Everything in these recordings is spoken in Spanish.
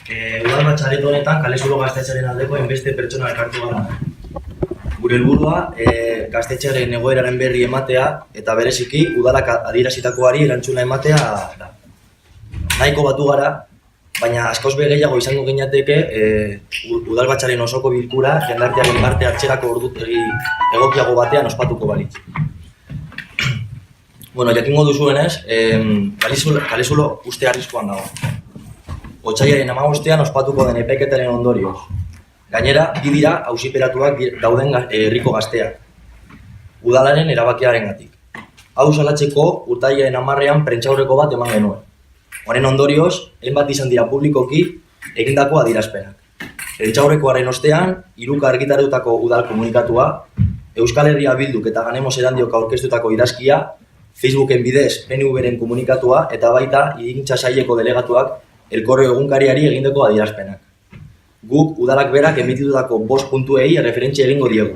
Udalbatza areto honetan Kalezulo gaztetxearen aldeko enbeste pertsona elkartu gara. Gure helburua gaztetxearen egoeraren berri ematea eta bereziki udalak adierazitakoari erantzuna ematea da. Nahiko batu gara, baina askoz be gehiago izango ginateke udalbatzaren osoko bilkura jendartearen parte hartzerako ordutegi egokiago batean ospatuko balitz. Bueno, jakingo duzuenez, Kalezulo uste arriskuan dago. Otsailaren 15ean ospatuko den epaiketaren ondorioz. Gainera, bi dira auziperatuak dauden herriko gazteak, udalaren erabakiarengatik. Hau salatzeko urtarrilaren 10ean prentsaurreko bat eman genuen. Honen ondorioz, hainbat izan dira publikoki egindako adierazpenak. Prentsaurrekoaren ostean, 3 argitaratutako udal komunikatua, Euskal Herria Bilduk eta Ganemos Erandiok aurkeztutako idazkia, Facebooken bidez PNV-ren komunikatua eta baita Hirigintza Saileko delegatuak Elkorreo egunkariari egindako adierazpenak. Guk udalak berak emititutako 5 puntuei referentzia egingo diegu.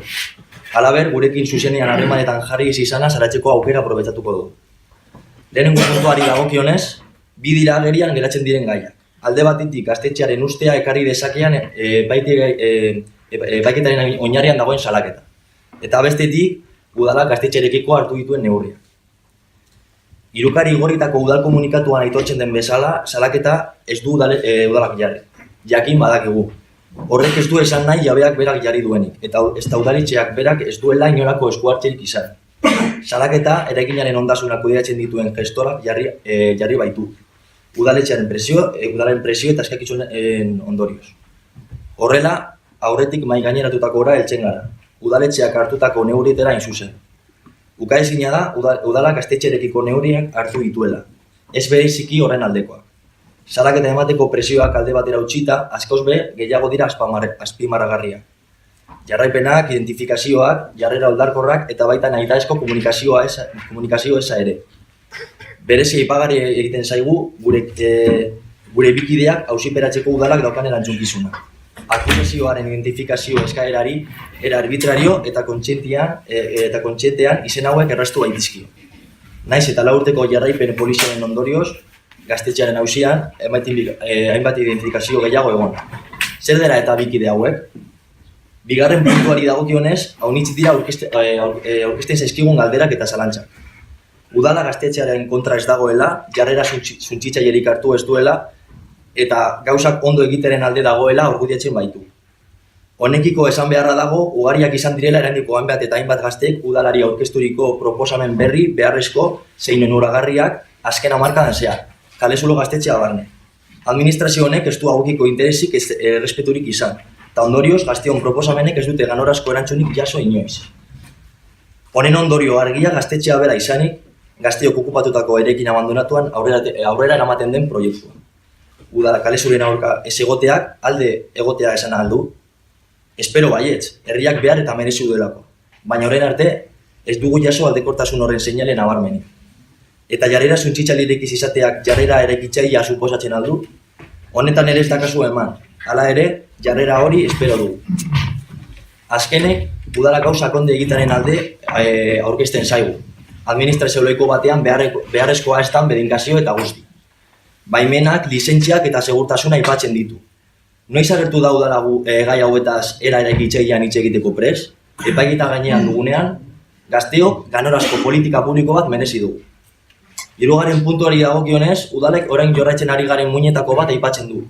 Halaber, gurekin zuzenean harremanetan jarri izana salatzeko aukera aprobetxatuko du. Lehenengo puntuari dagokionez, bi dira agerian geratzen diren gaiak. Alde batetik gaztetxearen ustea ekarri dezakean epaiketaren oinarrian dagoen salaketa. Eta bestetik, udalak gaztetxearekiko hartu dituen neurriak. Hirukari igorritako udal komunikatuan aitortzen den bezala, salaketa ez du udalak jarri. Jakin badakigu. Horrek ez du esan nahi jabeak berak jarri duenik, eta ez da udaletxeak berak ez duela inolako eskuhartzerik izan. Salaketa eraikinaren ondasunak kudeatzen dituen gestorak jarri baitu. Udalen presio eta eskakizunen ondorioz. Horrela, aurretik mahai gaineratutako heltzen gara. Udaletxeak hartutako neurrietara hain zuzen. Ukaezina da, udalak gaztetxearekiko neurriak hartu dituela. Ez bereziki horren aldekoak. Salaketa emateko presioak alde batera utzita, askoz be gehiago dira azpimarragarriak. Jarraipenak, identifikazioak, jarrera oldarkorrak eta baita nahitaezko komunikazio eza ere. Berezi aipagarri egiten zaigu gure bikideak auziperatzeko udalak daukan erantzunkizuna. Akusazioaren identifikazio eskaerari era arbitrario eta kontzientean izen hauek erraztu baitizkio. Naiz eta 4 urteko jarraipen poliziaren ondorioz, gaztetxearen auzian, hainbat identifikazio gehiago egon. Zer dela eta bikide hauek? Bigarren puntuari dagokionez, haunitz dira aurkezten zaizkigun galderak eta zalantzak. Udala gaztetxearen kontra ez dagoela, jarrera suntsitzailerik hartu ez duela, eta gauzak ondo egiteren alde dagoela argudiatzen baitu. Honekiko esan beharra dago, ugariak izan direla erandiko hainbat eta hainbat gazteek udalari aurkezturiko proposamen berri beharrezko zein onuragarriak azken hamarkadan zehar, Kalezulo gaztetxea barne. Administrazio honek ez du agokiko interesik errespeturik izan, eta ondorioz gazteon proposamenek ez dute ganorazko erantzunik jaso inoiz. Honen ondorio argia gaztetxea bera izanik, gazteok okupatutako erekin abandonatuan aurrera eramaten den proiektua. Udala Kalezuren aurka ez egoteak, alde egotea esan aldu. Espero baietz, herriak behar eta merezi duelako. Baina horren arte, ez dugu jaso aldekortasun horren seinale nabarmenik. Eta jarrera suntsitzailerik izateak jarrera eraikitzailea suposatzen aldu, honetan ere ez dakazu eman. Hala ere, jarrera hori espero dugu. Azkenek, udalak gauzak onde egitaren alde aurkezten zaigu. Administrazio loiko batean beharrezkoa estan bedinkazio eta guzti. Baimenak, lizentziak eta segurtasuna aipatzen ditu. Noiz agertu da udala gai hauetaz era eraikitzailean hitz egiteko prest, epaiketa gainean dugunean, gazteok ganorazko politika publiko bat merezi dugu. 3. puntuari dagokionez, udalek orain jorraitzen ari garen muinetako bat aipatzen du.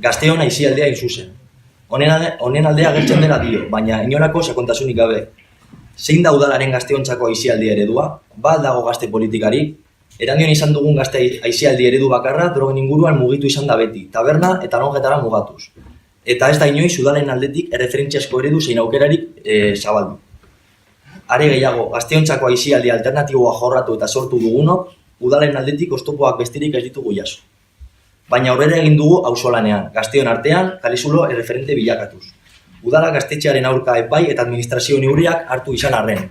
Gazteon aisialdea hain zuzen. Honen aldea agertzen dela dio, baina inolako sakontasunik gabe. Zein da udalaren gazteontzako aisialdi eredua? Ba dago gazte politikarik? Erandion izan dugun gazte aisialdi eredu bakarra drogen inguruan mugitu izan da beti, taberna eta lonjetara mugatuz. Eta ez da inoiz udalen aldetik erreferentziasko eredu zein aukerarik zabaldu. Are gehiago, gazteontzako aisialdi alternatiboa jorratu eta sortu dugunok, udalen aldetik oztopoak bestirik ez ditugu jaso. Baina aurrera egin dugu auzolanean, gazteon artean, Kalezulo erreferente bilakatuz. Udala gaztetxearen aurka epai eta administrazio neurriak hartu izan arren.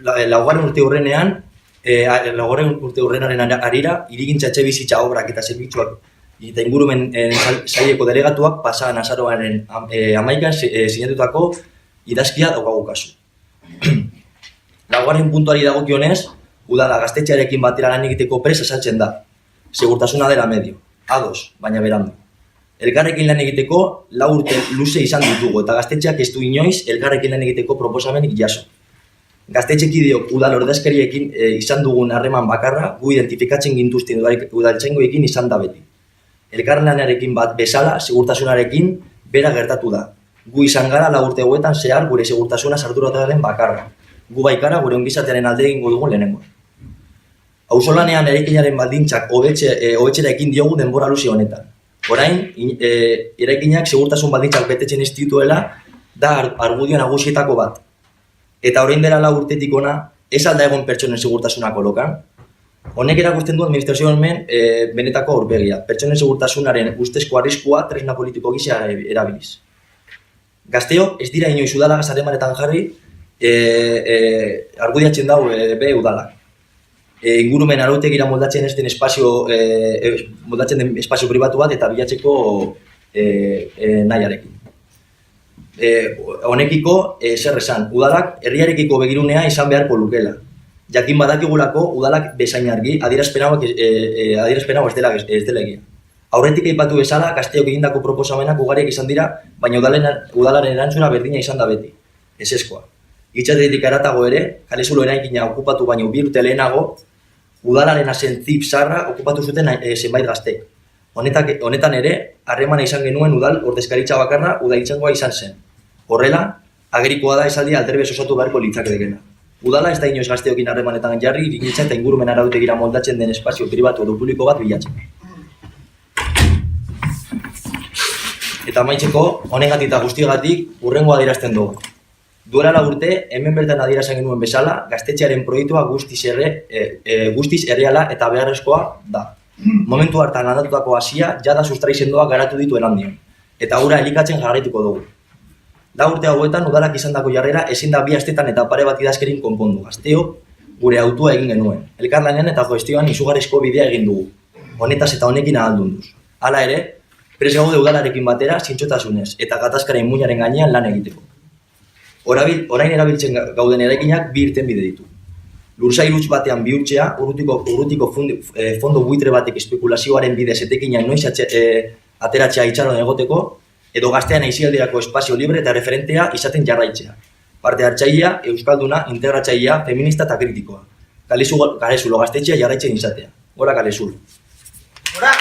Laugarren urte hurrenaren arira, hirigintza etxebizitza obrak eta zerbitzuak eta ingurumen saileko delegatuak pasadan azaroaren 11an sinatutako idazkia daukagu kasu. Laugarren puntuari dagokionez, udala gaztetxearekin batera lan egiteko prest azaltzen da. Segurtasuna dela medio, ados, baina berandu. Elkarrekin lan egiteko 4 urte luze izan ditugu eta gaztetxeak ez du inoiz elkarrekin lan egiteko proposamenik jaso. Gaztetxekideok udal ordezkariekin izan dugun harreman bakarra gu identifikatzen gintuzten udaltzaingoekin izan da beti. Elkarlanarekin bat bezala, segurtasunarekin bera gertatu da. Gu izan gara 4 urte hauetan zehar gure segurtasuna sardurataren bakarra. Gu baikara gure ongizatearen alde egingo dugun lehenengo. Auzolanean eraikinaren baldintzak hobetxera ekin diogu denbora luze honetan. Orain, eraikinak segurtasun baldintzak betetzen ez dituela da argudio nagusietako bat. Eta orain dela 4 urtetik ona, ez alda egon pertsonen segurtasuna kolokan. Honek erakusten du administrazio hemen benetako aurpegia. Pertsonen segurtasunaren ustezko arriskua tresna politiko gisa erabiliz. Gazteok ez dira inoiz udalagaz harremanetan jarri argudiatzen dau be udalak. Ingurumen arautegira moldatzen ez den moldatzen den espazio pribatu bat eta bilatzeko nahiarekin. Honekiko zer esan, udalak herriarekiko begirunea izan beharko lukela. Jakin badakigulako udalak bezain argi adierazpen hau ez dela egia. Aurretik aipatu bezala, Gazteok egindako proposamenak ugariak izan dira, baina udalaren erantzuna berdina izan da beti, ezezkoa. Itxatetik haratago ere, Kalezulo eraikina okupatu baino 2 urte lehenago, udalaren asentzip zarra okupatu zuten zenbait gaztek. Honetan ere, harremana izan genuen udal ordezkaritza bakarra udaltzaingoa izan zen. Horrela, agerikoa da esaldia alderbez osatu beharko litzakeela. Udala ez da inoiz Gazteokin harremanetan jarri, hirigintza eta ingurumen arautegira moldatzen den espazio pribatu edo publiko bat bilatzen. Eta amaitzeko, honegatik eta guztiagatik hurrengoa adierazten dugu. Duela 4 urte, hemen bertan adierazan genuen bezala, gaztetxearen proiektua guztiz erreala eta beharrezkoa da. Momentu hartan landatutako hasia jada sustrai sendoak garatu ditu erandion, eta hura elikatzen jarraituko dugu. 4 urte hauetan udalak izandako jarrera ezin da 2 astetan eta pare bat idazkerin konpondu. Gazteok gure autua egin genuen. Elkarlanean eta gestioan izugarrizko bidea egin dugu. Honetaz eta honekin ahaldunduz. Hala ere, prest gaude udalarekin batera zintzotasunez eta gatazkaren muinaren gainean lan egiteko. Orain erabiltzen gauden eraikinak 2 irtenbide ditu. Lursail huts batean bihurtzea, urrutiko fondo buitre batek espekulazioaren bidez etekina noiz ateratzea itxaron egoteko, edo Gaztean aisialdirako espazio libre eta referentea izaten jarraitzea. Parte hartzailea, euskalduna, integratzailea, feminista eta kritikoa. Kalezulo gaztetxea jarraitzen izatea. Gora Kalezulo. Gora!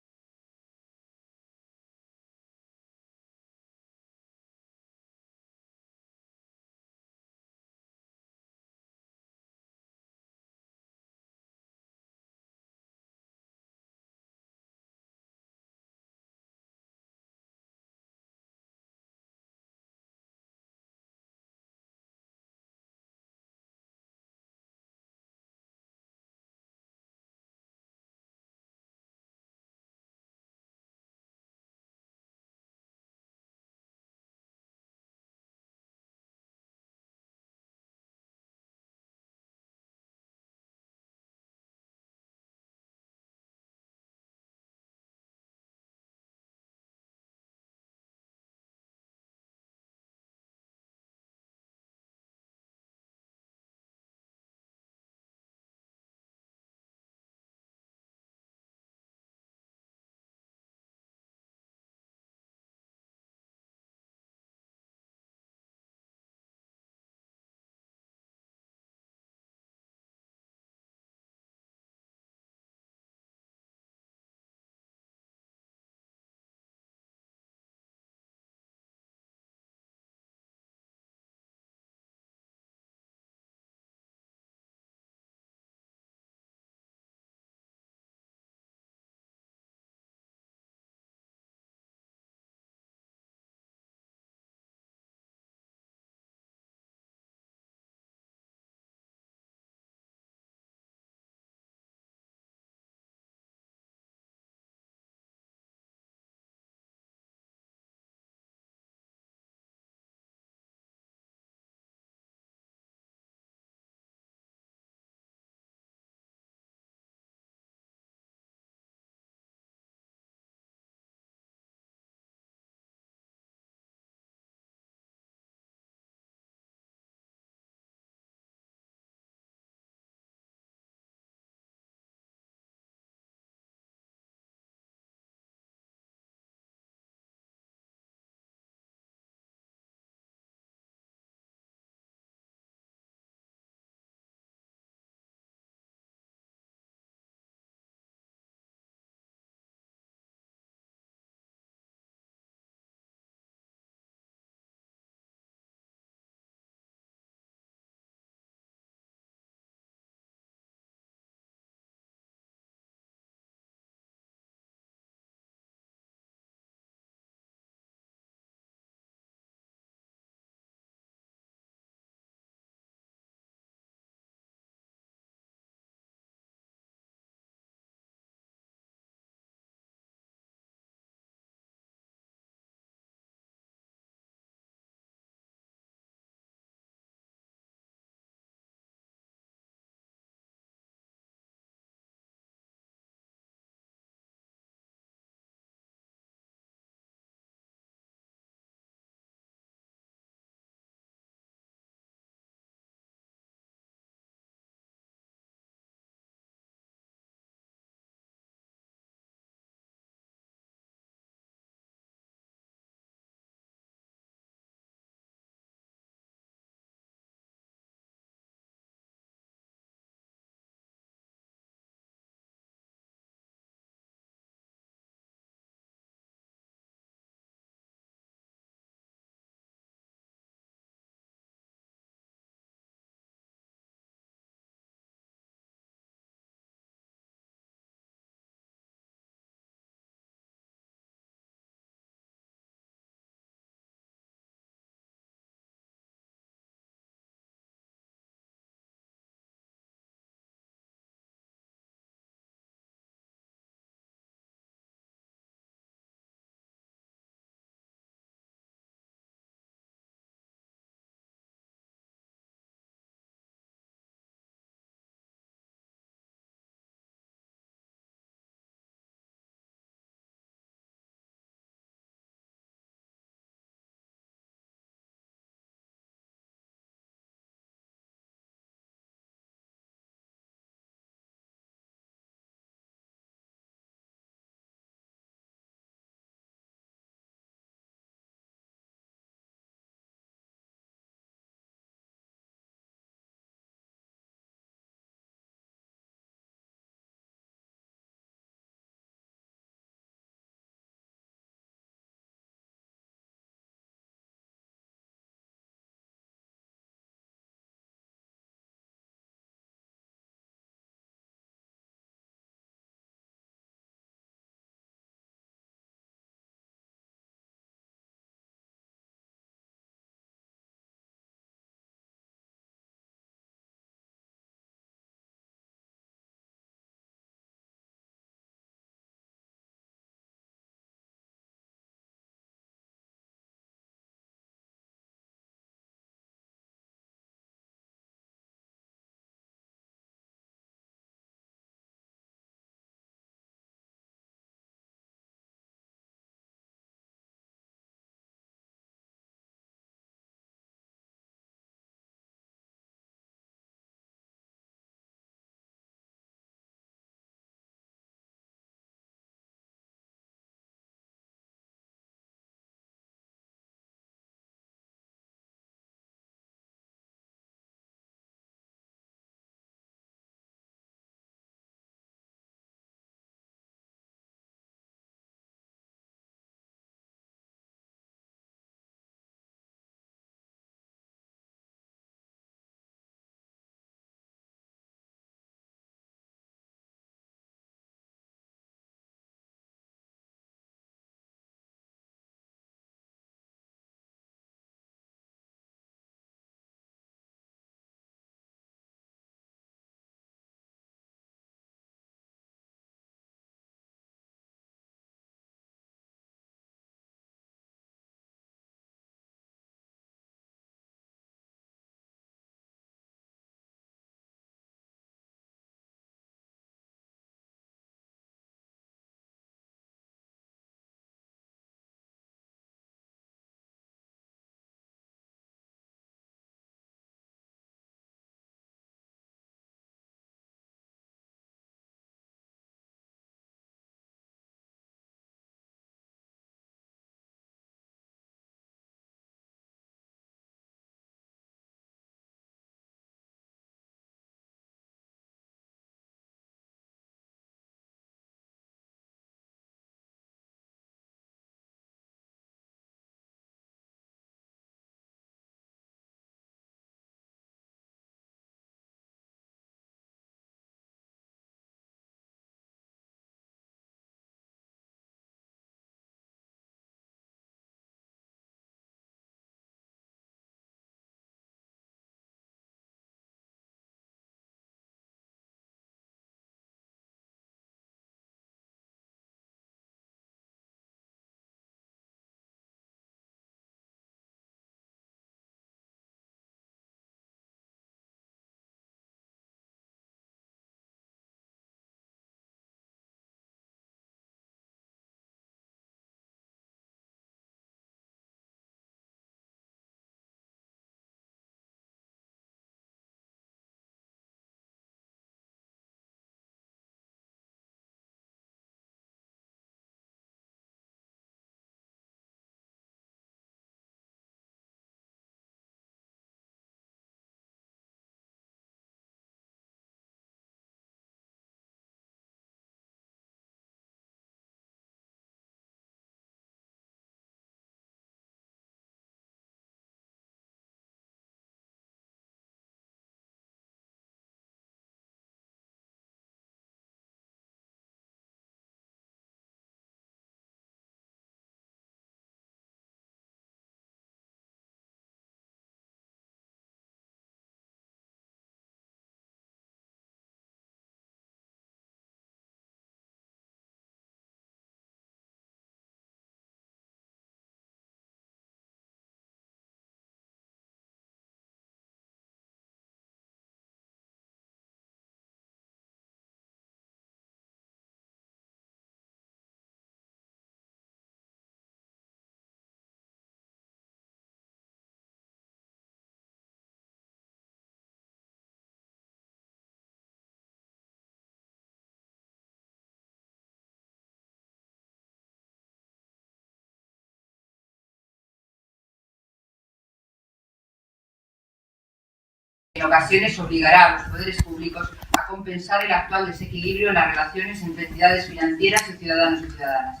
ocasiones obligará a los poderes públicos a compensar el actual desequilibrio en las relaciones entre entidades financieras y ciudadanos y ciudadanas.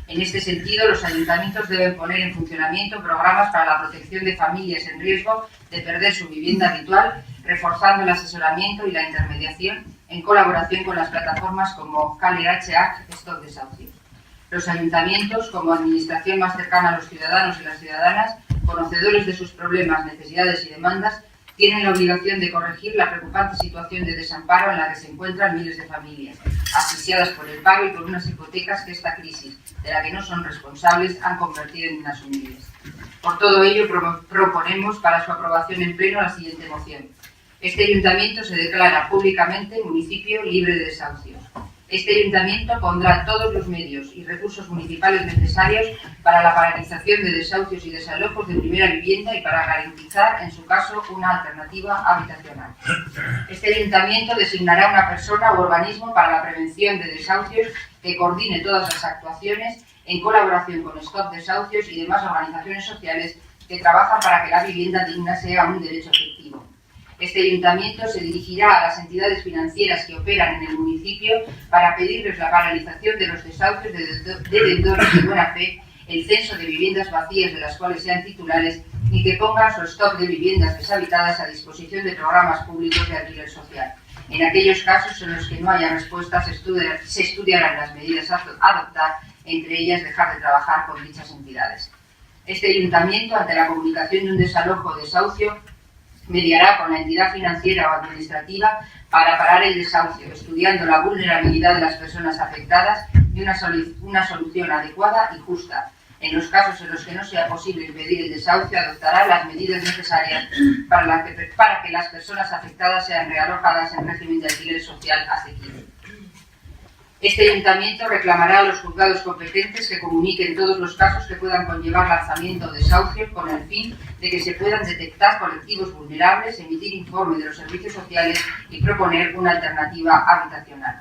En este sentido, los ayuntamientos deben poner en funcionamiento programas para la protección de familias en riesgo de perder su vivienda habitual, reforzando el asesoramiento y la intermediación en colaboración con las plataformas como CallerHH, Stop Desahucios. Los ayuntamientos, como administración más cercana a los ciudadanos y las ciudadanas, conocedores de sus problemas, necesidades y demandas, tienen la obligación de corregir la preocupante situación de desamparo en la que se encuentran miles de familias, asfixiadas por el pago y por unas hipotecas que esta crisis, de la que no son responsables, han convertido en inasumibles. Por todo ello, proponemos para su aprobación en pleno la siguiente moción. Este ayuntamiento se declara públicamente municipio libre de desahucios. Este ayuntamiento pondrá todos los medios y recursos municipales necesarios para la paralización de desahucios y desalojos de primera vivienda y para garantizar, en su caso, una alternativa habitacional. Este ayuntamiento designará una persona u organismo para la prevención de desahucios que coordine todas las actuaciones en colaboración con Stop Desahucios y demás organizaciones sociales que trabajan para que la vivienda digna sea un derecho efectivo. Este ayuntamiento se dirigirá a las entidades financieras que operan en el municipio para pedirles la paralización de los desahucios de deudores de buena fe, el censo de viviendas vacías de las cuales sean titulares y que pongan su stock de viviendas deshabitadas a disposición de programas públicos de alquiler social. En aquellos casos en los que no haya respuesta, se estudiarán las medidas a adoptar, entre ellas dejar de trabajar con dichas entidades. Este ayuntamiento, ante la comunicación de un desalojo o desahucio, mediará con la entidad financiera o administrativa para parar el desahucio, estudiando la vulnerabilidad de las personas afectadas y una solución adecuada y justa. En los casos en los que no sea posible impedir el desahucio, adoptará las medidas necesarias para que las personas afectadas sean realojadas en régimen de alquiler social asequible. Este ayuntamiento reclamará a los juzgados competentes que comuniquen todos los casos que puedan conllevar lanzamiento o desahucio con el fin de que se puedan detectar colectivos vulnerables, emitir informe de los servicios sociales y proponer una alternativa habitacional.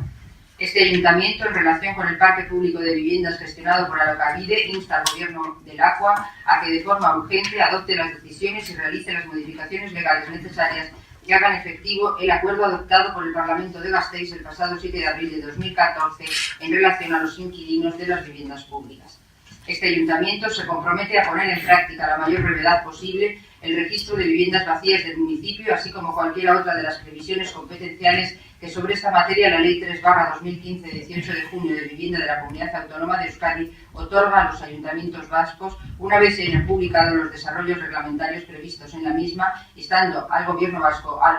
Este ayuntamiento, en relación con el parque público de viviendas gestionado por Alokabide, insta al Gobierno del Aqua a que de forma urgente adopte las decisiones y realice las modificaciones legales necesarias que hagan efectivo el acuerdo adoptado por el Parlamento de Gasteiz el pasado 7 de abril de 2014 en relación a los inquilinos de las viviendas públicas. Este ayuntamiento se compromete a poner en práctica a la mayor brevedad posible el registro de viviendas vacías del municipio, así como cualquier otra de las previsiones competenciales que sobre esta materia la Ley 3/2015 de 18 de junio de Vivienda de la Comunidad Autónoma de Euskadi otorga a los ayuntamientos vascos una vez se hayan publicado los desarrollos reglamentarios previstos en la misma, instando al Gobierno vasco a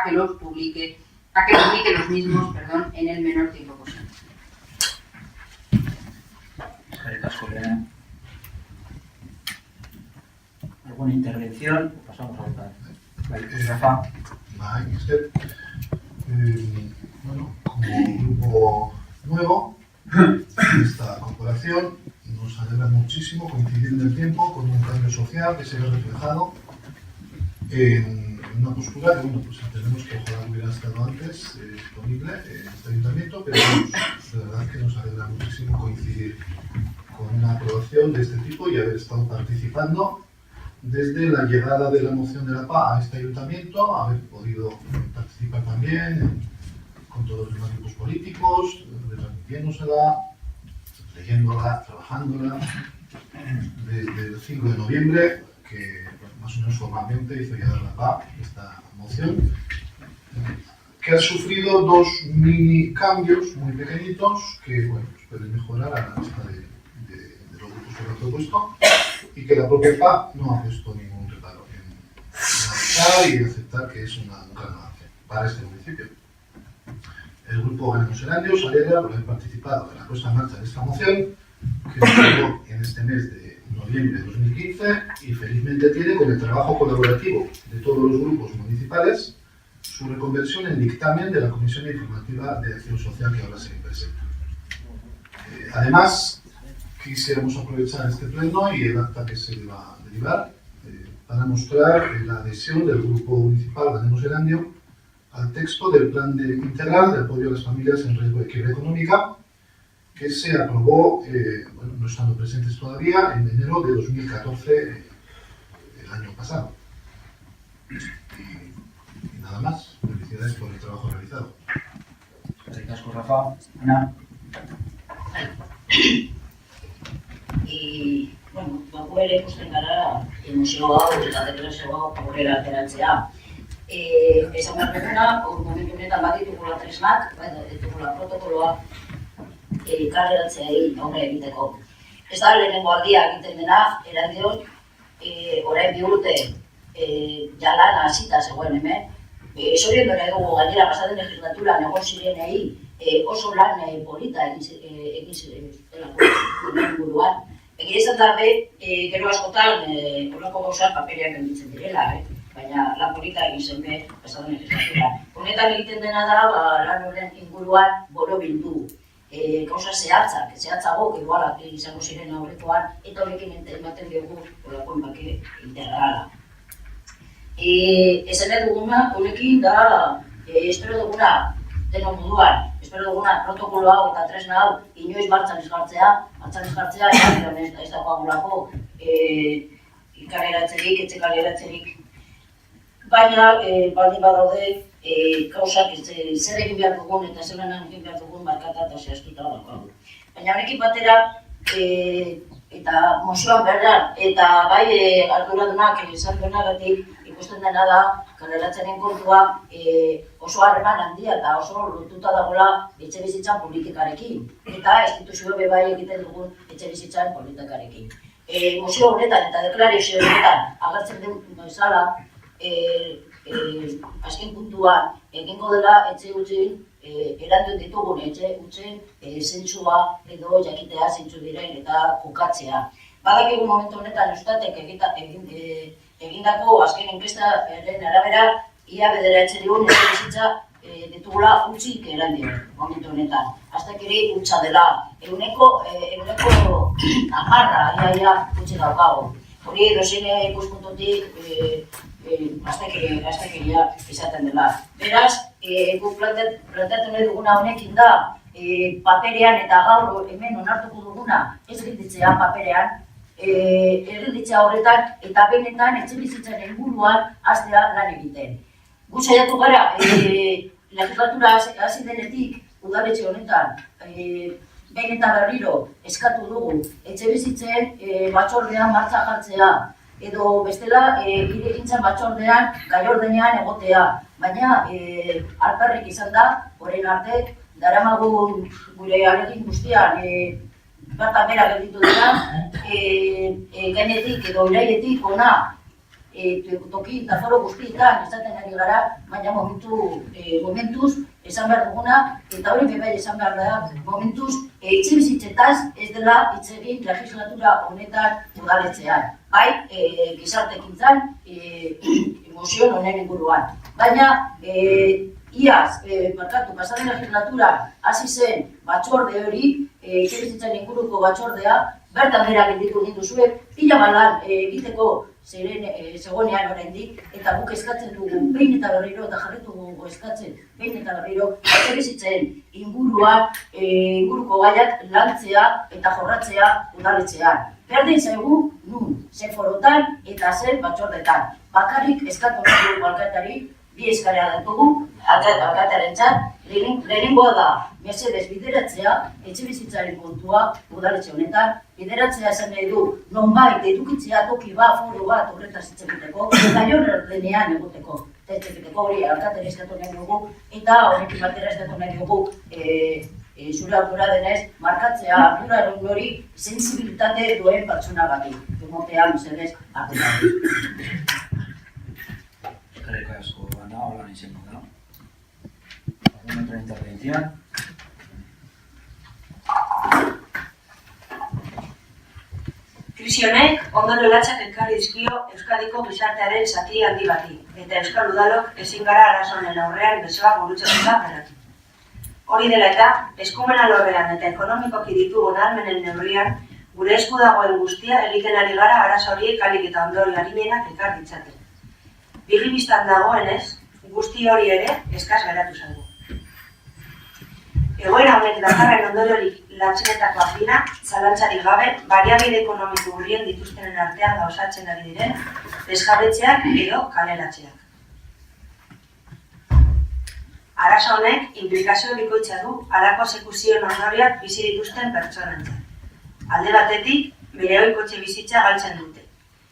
que publique los mismos en el menor tiempo posible. ¿Alguna intervención? Pasamos a votar. Rafa. Bueno, como grupo nuevo de esta corporación, nos alegra muchísimo coincidir en el tiempo con un cambio social que se ve reflejado en una postura que, bueno, pues entendemos que ojalá hubiera estado antes disponible en este ayuntamiento, pero de verdad que nos alegra muchísimo coincidir con una aprobación de este tipo y haber estado participando desde la llegada de la moción de la PA a este ayuntamiento, haber podido participar también con todos los demás grupos políticos, transmitiéndosela, leyéndola, trabajándola, desde el 5 de noviembre, que más o menos formalmente hizo llegar la PA esta moción, que ha sufrido dos mini cambios muy pequeñitos que, bueno, pues pueden mejorar a la vista de los grupos que lo han propuesto, y que la propia PA no ha puesto ningún reparo en aceptar y aceptar que es un gran avance para este municipio. El grupo Ganemos Erandio se alegra por haber participado en la puesta en marcha de esta moción, que empezó en este mes de noviembre de 2015 y felizmente tiene, con el trabajo colaborativo de todos los grupos municipales, su reconversión en dictamen de la Comisión Informativa de Acción Social que ahora se presenta. Además, quisiéramos aprovechar este pleno y el acta que se va a derivar para mostrar la adhesión del Grupo Municipal Ganemos Erandio al texto del Plan Integral de Apoyo a las Familias en Riesgo de Quiebra Económica, que se aprobó, bueno, no estando presentes todavía, en enero de 2014, el año pasado. Y nada más. Felicidades por el trabajo realizado. Gracias, Rafa. Ana. Bueno, bako ere ikusten gara museo hau eta deklarazio hau aurrera ateratzea. Esan behar duguna, momentu honetan bat ditugula tresnak, ditugula protokoloa kaleratzea aurre egiteko. Ez da lehenengo aldia egiten dena, erandion, orain 2 urte jalan hasita zegoen hemen. Zoriondu nahi dugu gainera pasaden legislaturan egon zirenei oso lan polita egin zelako inguruan. Egia izan darbe, gero askotan horreko gauzak papereak gelditzen direla, baina lan polita egin zen be pasaden legislaturan. Honetan egiten dena da, lan horren inguruan borobildu. Gauza zehatzagok igualak izango ziren aurrekoan, eta horrekin ematen dugu horreko enbake integrala. Esan duguna, honekin da, espero duguna, denon moduan, espero duguna protokolo hau eta tresna hau inoiz martxan ez jartzea, ez dagoagulako kaleratzerik, etxe kaleratzerik. Baina, baldin badaude, gauzak zer egin behar dugun eta zer lanan egin behar dugun markata eta zehaztuta daukagu. Baina honekin batera, eta mozioan berda, eta bai arduradunak esan duenagatik ikusten dena da, kaleratzenen kontua oso harreman handia eta oso lotuta dagoela etxebizitzan politikarekin. Eta instituzio bai egiten dugun etxebizitzan politikarekin. Mozio honetan eta deklarazio honetan agertzen den bezala, azken puntua egingo dela etxe hutsien erantzun ditugun etxe hutsien zentzua edo jakitea zeintzu diren eta jokatzea. Badakigu momentu honetan Eustatek egindako azken inkestaren arabera ia 9 etxebizitza ditugula hutsik erandion momentu honetan. Aztekiri hutsa dela, eguneko 10 ia hutsi daukago. Hori dozine ikuspuntutik aztekeria izaten dela. Beraz, guk planteatu nahi duguna honekin da, paperean eta gaur hemen onartuko duguna ez gelditzea paperean, gelditzea horretan eta benetan etxebizitzaren inguruan hastea lan egiten. Gu saiatu gara, legislatura hasi denetik udaletxe honetan, behin eta berriro eskatu dugu etxebizitzen batzordean martxa jartzea, edo bestela hiregintzan batzordean gaiordenean egotea. Baina alperrik izan da, orain arte, daramagun gure alegin guztian bata bera gelditu dira, gainetik edo irailetik ona toki eta foro guztietan esaten ari gara, baina momentuz esan behar duguna, eta hori bebai esan behar da, momentuz etxebizitzetaz ez dela hitz egin legislatura honetan udaletxean. Bai, gizartekintzan, emozio honen inguruan. Baina, iaz, pasaden legislatura hasi zen batzorde hori, etxebizitzan inguruko batzordea, bertan bera gelditu dituzue, pila balan egiteko zegoenean oraindik, eta guk eskatzen dugu behin eta berriro, eta jarritu dugu eskatzen behin eta berriro, etxebizitzen inguruko gaiak lantzea eta jorratzea udaletxean. Berdin zaigu, nun, zen forotan eta zen batzordetan. Bakarrik eskatu nahi dugu alkateari, bi eskarea datugu, alkatearentzat, lehenengoa da, mesedez bideratzea, etxebizitzaren kontua udaletxe honetan, bideratzea esan nahi du, nonbait edukitzea toki bat, foro bat horretaz hitz egiteko, gaior denean egoteko, hitz egiteko hori alkateari eskatu nahi dugu, eta horrekin batera eskatu nahi dugu, zure ardura denez, markatzea ardura hori sensibilitate duen pertsona bati. Emotea, mesedez, ardura. Eskerrik asko, Ana, hola izango da. ¿Alguna otra intervención? Krisi honek ondorio latzak ekarri dizkio Euskadiko gizartearen zati handi bati, eta Euskal Udalok ezin gara arazo honen aurrean besoak gurutzatuta geratu. Hori dela eta, eskumen alorrean eta ekonomikoki ditugun ahalmenen neurrian, gure esku dagoen guztia egiten ari gara arazo horiek ahalik eta ondorio arimenak ekar ditzaten. Begi bistan dagoenez, guzti hori ere eskas geratu zaigu. Egoera honek dakarren ondoriorik latzenetakoak dira, zalantzarik gabe, baliabide ekonomiko urrien dituztenen artean gauzatzen ari diren, desjabetzeak edo kaleratzeak. Arazo honek implikazio bikoitza du halako exekuzioen ondorioak bizi dituzten pertsonentzat. Alde batetik, bere ohiko etxe bizitza galtzen dute.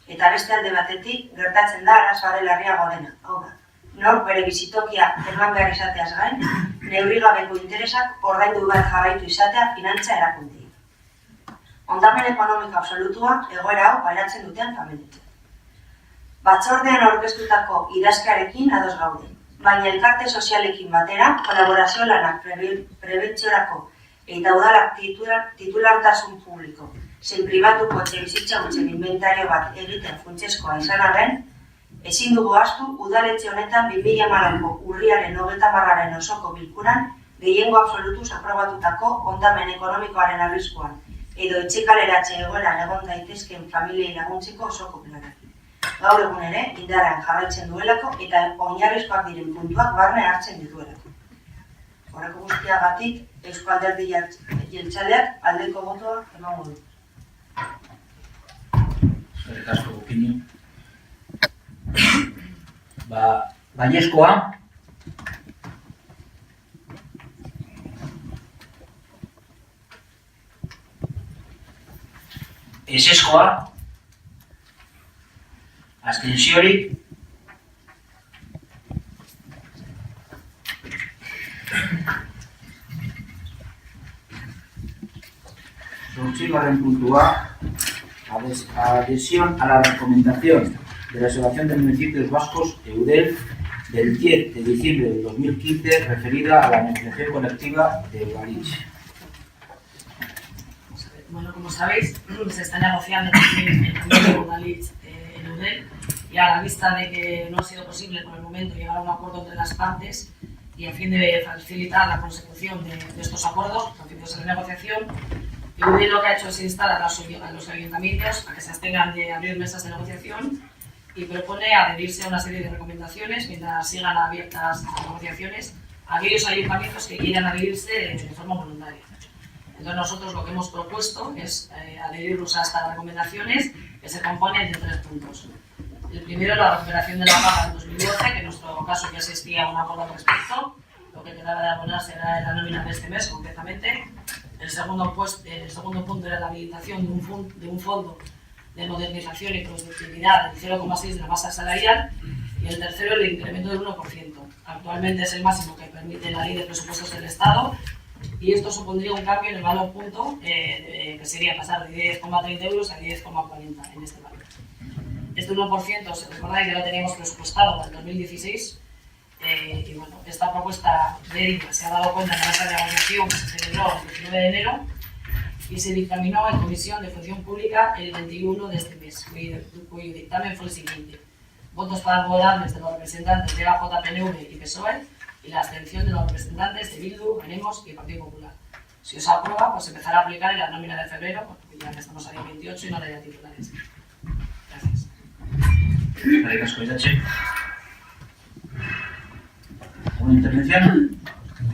Eta beste alde batetik, gertatzen da arazoare larriago dena. Hau da, nork bere bizitokia eman behar izateaz gain, neurri gabeko interesak ordaindu behar jarraitu izatea finantza erakundeei. Hondamen ekonomiko absolutua egoera hau pairatzen duten familietan. Batzordean aurkeztutako idazkarekin ados gaude, baina elkarte sozialekin batera, kolaborazio lanak prebentziorako eta udalak titulartasun publiko, zein pribatuko etxebizitza hutsen inventario bat egiten funtsezkoa izan arren, ezin dugu ahaztu udaletxe honetan 2014ko urriaren 30 osoko bilkuran gehiengo absolutuz aprobatutako hondamen ekonomikoaren arriskuan edo etxekaleratze egoeran egon daitezkeen familiei laguntzeko osoko planak. Gaur egun ere, indarrean jarraitzen duelako eta oinarrizkoak diren puntuak barne hartzen dituelako. Horreko guztiagatik, Eusko Alderdi Jeltzaleak aldeko botoa emango du. Eskerrik asko Gukini. Baiezkoa. Ezezkoa. Abstentziorik. Zortzigarren puntua, adhesión a la recomendación de la Asociación de Municipios Vascos, EUDEL, del 10 de diciembre de 2015, referida a la negociación colectiva de Udalhitz. Bueno, como sabéis, se está negociando el convenio de Udalhitz en EUDEL, y a la vista de que no ha sido posible por el momento llegar a un acuerdo entre las partes y a fin de facilitar la consecución de estos acuerdos recibidos en la negociación, EUDEL lo que ha hecho es instar a los ayuntamientos a que se abstengan de abrir mesas de negociación y propone adherirse a una serie de recomendaciones mientras sigan abiertas las negociaciones a aquellos ayuntamientos que quieran adherirse de forma voluntaria. Entonces nosotros lo que hemos propuesto es adherirnos a estas recomendaciones que se componen de 3 puntos. El primero es la recuperación de la paga en 2012, que en nuestro caso ya existía un acuerdo al respecto, lo que quedaba de abonarse era la nómina de este mes concretamente. El segundo punto era la habilitación de un fondo de modernización y productividad del 0,6 de la masa salarial, y el tercero el incremento del 1%. Actualmente es el máximo que permite la ley de presupuestos del Estado, y esto supondría un cambio en el valor punto, que sería pasar de 10,30 euros a 10,40 en este valor. Este 1%, si recordáis, ya lo teníamos presupuestado en 2016, y bueno, esta propuesta de ella se ha dado cuenta en la mesa de negociación que se celebró el 19 de enero y se dictaminó en Comisión de Función Pública el 21 de este mes, cuyo dictamen fue el siguiente: votos favorables de los representantes de AJPNV y PSOE y la abstención de los representantes de Bildu, Ganemos y Partido Popular. Si os aprueba, pues empezará a aplicar en la nómina de febrero, porque ya estamos ahí en 28 y no daría titulares. Gracias. Eskerrik asko Idatxe. ¿Alguna intervención?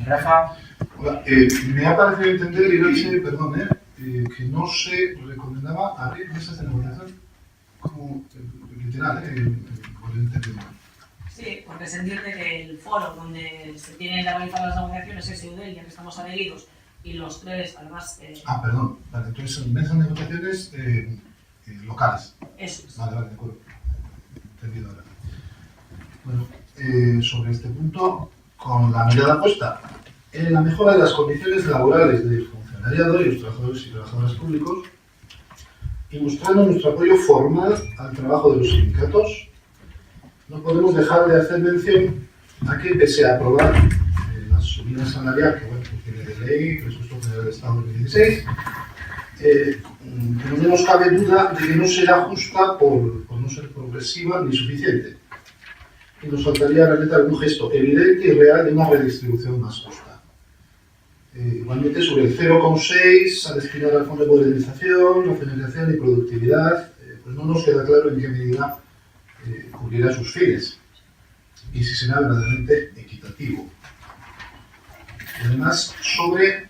Rafa. Hola, me ha parecido entender, Idatxe, perdón, que no se recomendaba abrir mesas de negociación como literal, por el entendimiento. Sí, porque se entiende que el foro donde se tienen que realizar las negociaciones es EUDEL, ya que estamos adheridos, y los 3, además... Perdón, vale, entonces son mesas de negociaciones locales. Eso es. Vale, de acuerdo. Entendido ahora. Bueno, sobre este punto, con la mirada puesta en la mejora de las condiciones laborales del funcionariado y los trabajadores y trabajadoras públicos, y mostrando nuestro apoyo formal al trabajo de los sindicatos, no podemos dejar de hacer mención a que, pese a aprobar la subida salarial, que bueno, tiene de ley, presupuesto general del Estado 2016, no nos cabe duda de que no será justa por no ser progresiva ni suficiente. Y nos faltaría realizar un gesto evidente y real de una redistribución más justa. Igualmente, sobre el 0,6 a destinar al Fondo de Modernización, Racionalización y Productividad, pues no nos queda claro en qué medida cubrirá sus fines y si será verdaderamente equitativo. Y además, sobre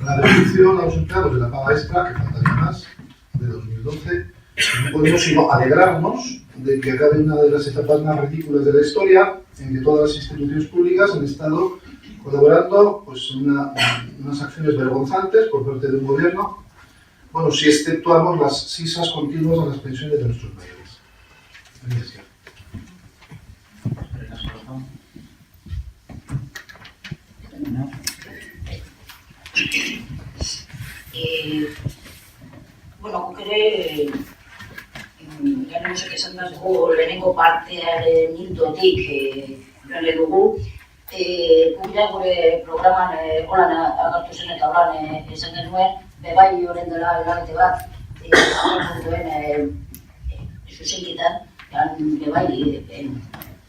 la devolución a los empleados de la paga extra, que faltaría más, de 2012, No podemos sino alegrarnos de que acabe una de las etapas más ridículas de la historia, en que todas las instituciones públicas han estado colaborando pues, en unas acciones vergonzantes por parte de un gobierno, bueno, si exceptuamos las sisas continuas a las pensiones de nuestros mayores. Gracias. Bueno, guk ere, garen musik esan dugu lehenengo partearen hildotik gane dugu. Guk ja gure programan holan agertu zen eta holan esan genuen, bebai horren dela hilabete bat, agertu duen zuzenketan, bebai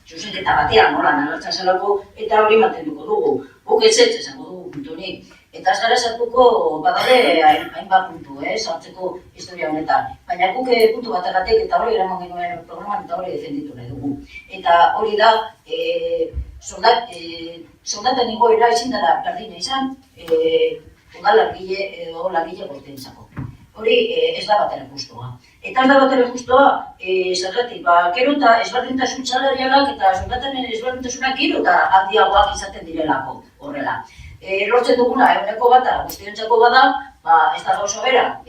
zuzenketa batean holan agertzen zelako, eta hori mantenduko dugu. Guk ez esango dugu puntunik. Eta ez gara sartuko badaude hainbat puntu, sartzeko historia honetan. Baina guk puntu bategatik eta hori eraman genuen programan eta hori defenditu nahi dugu. Eta hori da, soldaten igoera ezin dela berdina izan, udal langile edo langile guztientzako. Hori ez da batere justua. Eta ez da batere justua, zergatik, gero eta ezberdintasun salarialak eta soldaten ezberdintasunak gero eta handiagoak izaten direlako horrela. Lortzen duguna, eguneko bata guztiontzako bada, ez da gauza bera,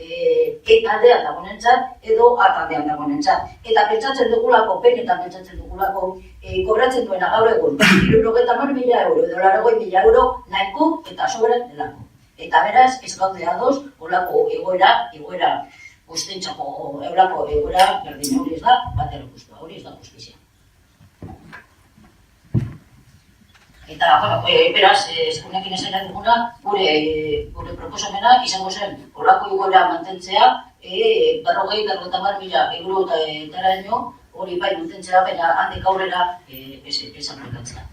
taldean dagoenentzat edo taldean dagoenentzat. Eta pentsatzen dugulako, benetan pentsatzen dugulako, kobratzen duena gaur egun, 70.000 euro edo 80.000 euro nahiko eta sobran delako. Eta beraz, ez gaude ados, holako egoera guztiontzako egoera berdin hori ez da, batera guztua, hori ez da justizia. Eta, beraz, eskunekin esan nahi duguna, gure proposamena izango zen holako egoera mantentzea, 50.000 euro etaraino hori bai mantentzea, baina handik aurrera ez aplikatzea.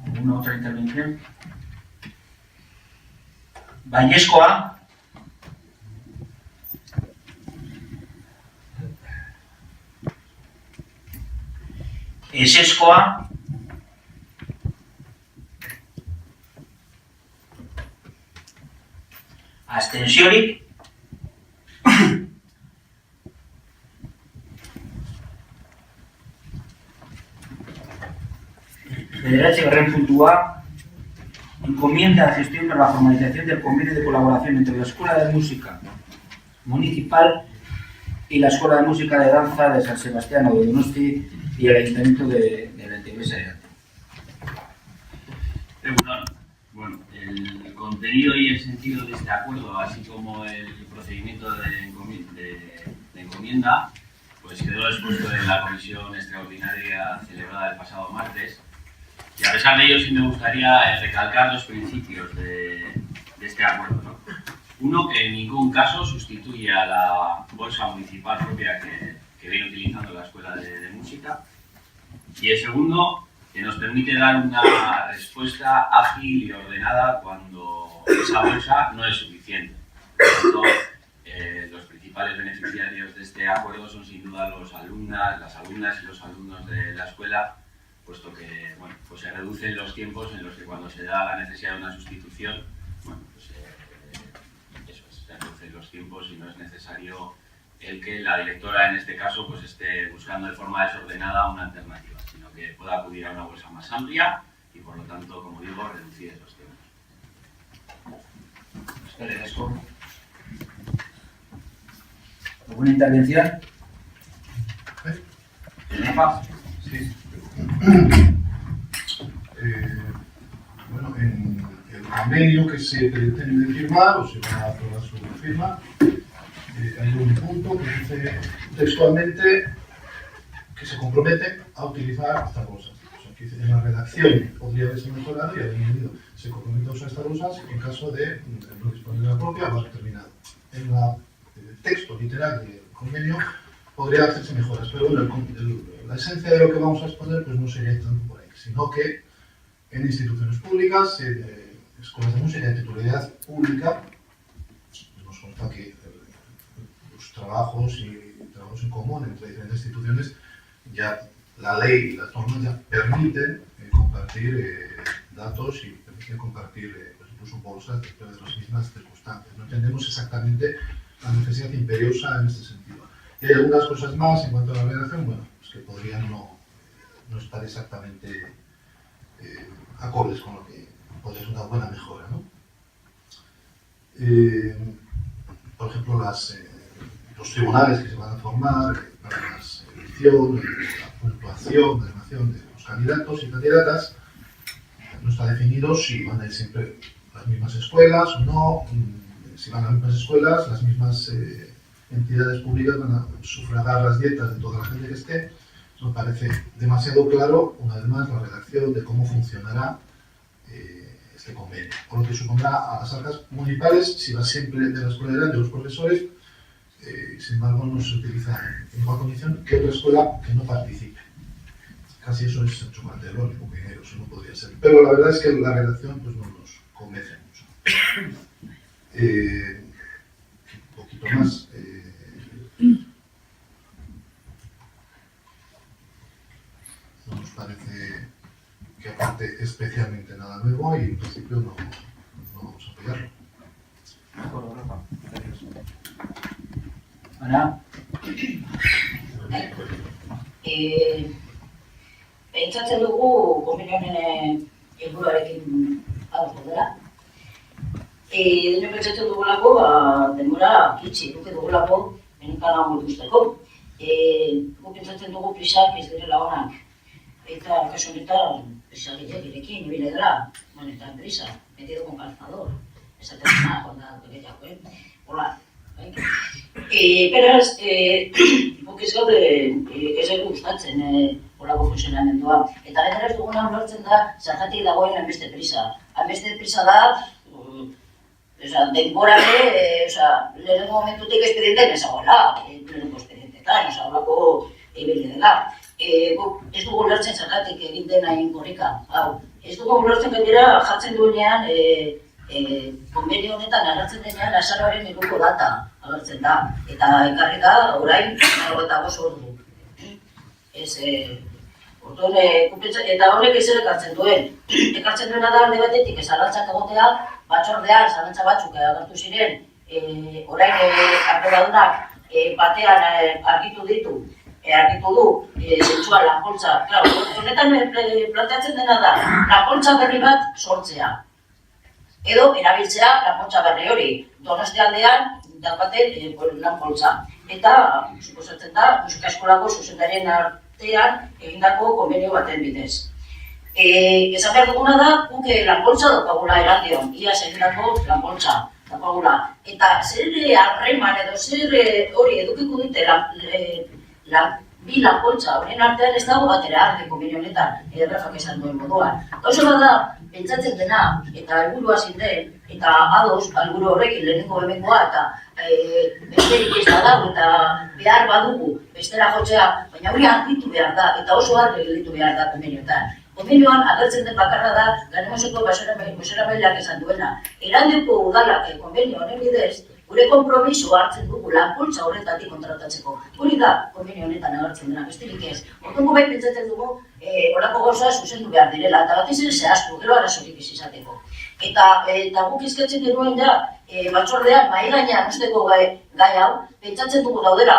¿Alguna otra intervención? Baiezkoa. Ezezkoa. Abstentziorik. Bederatzigarren puntua. Encomienda a gestión para la formalización del convenio de colaboración entre la Escuela de Música Municipal y la Escuela de Música de Danza de San Sebastián o de Donosti y el Ayuntamiento de la Iglesia de Arte. Bueno, el contenido y el sentido de este acuerdo, así como el procedimiento de encomienda, pues quedó expuesto en la comisión extraordinaria celebrada el pasado martes. Y a pesar de ello, sí me gustaría recalcar dos principios de este acuerdo, ¿no? Uno, que en ningún caso sustituye a la bolsa municipal propia que viene utilizando la Escuela de Música. Y el segundo, que nos permite dar una respuesta ágil y ordenada cuando esa bolsa no es suficiente. Por lo tanto, los principales beneficiarios de este acuerdo son sin duda las alumnas y los alumnos de la escuela, puesto que bueno, pues se reducen los tiempos en los que cuando se da la necesidad de una sustitución, bueno, pues se reducen los tiempos y no es necesario el que la directora en este caso pues esté buscando de forma desordenada una alternativa, sino que pueda acudir a una bolsa más amplia y por lo tanto, como digo, reducir esos tiempos. ¿Alguna intervención? Sí. Bueno, en el convenio que se pretende firmar o se va a aprobar sobre firma, hay un punto que dice textualmente que se compromete a utilizar estas bolsas. O sea, que en la redacción podría haberse mejorado y haber añadido se compromete a usar estas bolsas en caso de no disponer de la propia o determinado. En el texto literal del convenio podría hacerse mejoras, pero bueno, la esencia de lo que vamos a exponer pues no sería tanto por ahí, sino que en instituciones públicas, escuelas de música de titularidad pública, pues nos consta que los trabajos en común entre diferentes instituciones, ya la ley y las normas ya permiten, como compartir datos y permiten compartir incluso bolsas dentro de las mismas circunstancias. No entendemos exactamente la necesidad imperiosa en este sentido. Y hay algunas cosas más en cuanto a la redacción, bueno, pues que podrían no estar exactamente acordes con lo que podría ser una buena mejora, ¿no? Por ejemplo, los tribunales que se van a formar para la elección, la puntuación, la elección de los candidatos y candidatas, no está definido si van a ir siempre a las mismas escuelas o no. Si van a las mismas escuelas, las mismas entidades públicas van a sufragar las dietas de toda la gente que esté. Nos parece demasiado claro, una vez más, la redacción de cómo funcionará este convenio. Por lo que supondrá a las arcas municipales, si va siempre de la escuela de los profesores, sin embargo no se utiliza en igual condición que otra escuela que no participe. Casi eso es un chocolate lógico, primero, eso no podría ser. Pero la verdad es que la redacción pues, no nos convence mucho. Un poquito más. No nos parece que aporte especialmente nada nuevo y en principio no vamos a apoyarlo. De acuerdo, Rafa. Gracias. Ana. Pentsatzen dugu konbenioaren helburuarekin ados dela. Deno pentsatzen dugulako, denbora itxi eduki dugulako benetan hau ikusteko. Gu pentsatzen dugu pisak ez direla onak. Eta kasu honetan, pisagileak irekin ibile dela, eta prisa, metido con calzador. Esaten dena, konda gehiago, hola. Beraz, guk ez gaude ez egu gustatzen horako funtzionamendua. Eta gainera ez duguna ulertzen da, zergatik dagoen hainbeste prisa. Hainbeste prisa da, denbora lehenengo momentutik espedientean ezagoela, lehenengo espedientetan, horako ibili dela. Guk ez dugu ulertzen zergatik egin dena egin korrika. Ez dugu ulertzen gainera jartzen duenean konbenio honetan agertzen denean azaroaren 3ko data agertzen da. Eta ekarri da, orain, 45 ordu. Eta horrek ez ere ekartzen duen. Ekartzen duena da alde batetik zalantzak egotea, batzordean zalantza batzuk agertu ziren, orain arduradunak batean argitu du, zentsua lanpoltza. Honetan planteatzen dena da, lanpoltza berri bat sortzea. Edo erabiltzea lanpoltza berri hori. Donostialdean daukaten lanpoltza. Eta, suposatzen da, musika eskolako zuzendarien artean egindako konbenio baten bidez. Esan behar duguna da, guk lanpoltza daukagula Erandion, iaz egindako lanpoltza daukagula. Eta zer harreman edo zer hori edukiko dute bi lanpoltza horien artean ez dago batera arde konbenio honetan, Rafak esan duen moduan. Gauza bada, pentsatzen dena, eta helburua ziren, eta ados, helburu horrekin lehenengo hemengoa, eta besterik ez badago, eta behar badugu, bestera jotzea, baina hori argitu behar da, eta oso argi gelditu behar da konbenioetan. Konbenioan agertzen den bakarra da, Ganemoseko bozeramaileak esan duena. Erandioko udalak konbenio honen bidez, gure konpromiso hartzen dugu lanpoltza horretatik kontratatzeko. Hori da konbenio honetan agertzen dena, besterik ez. Orduan bai pentsatzen dugu horako gauza zuzendu behar direla, eta batez ere zehaztu, gero arazorik ez izateko. Eta guk eskatzen genuen da, batzordean, mahai gainean usteko gai hau, pentsatzen dugu daudela,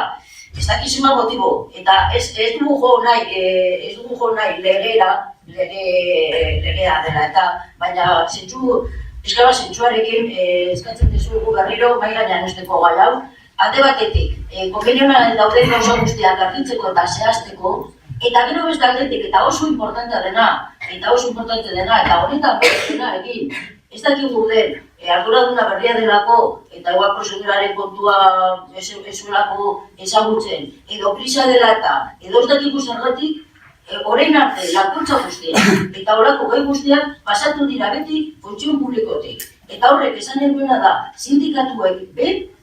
ez dakizima motibo, eta ez dugu jo nahi legea dela, eta baina zentsuarekin eskatzen dizugu berriro mahai gainean usteko gai hau, alde batetik, konbenioan dauden gauza guztiak argitzeko eta zehazteko, eta gero beste aldetik, eta oso importante dena, eta honetan dena egin, ez dakigu den, arduraduna berria delako, eta igual prozeduraren kontua ezuelako ezagutzen, edo prisa dela edo ez dakigu zergatik, orain arte lanpoltza guztiak, eta horako gai guztiak pasatu dira beti funtzio publikotik. Eta horrek esan duena da, sindikatuek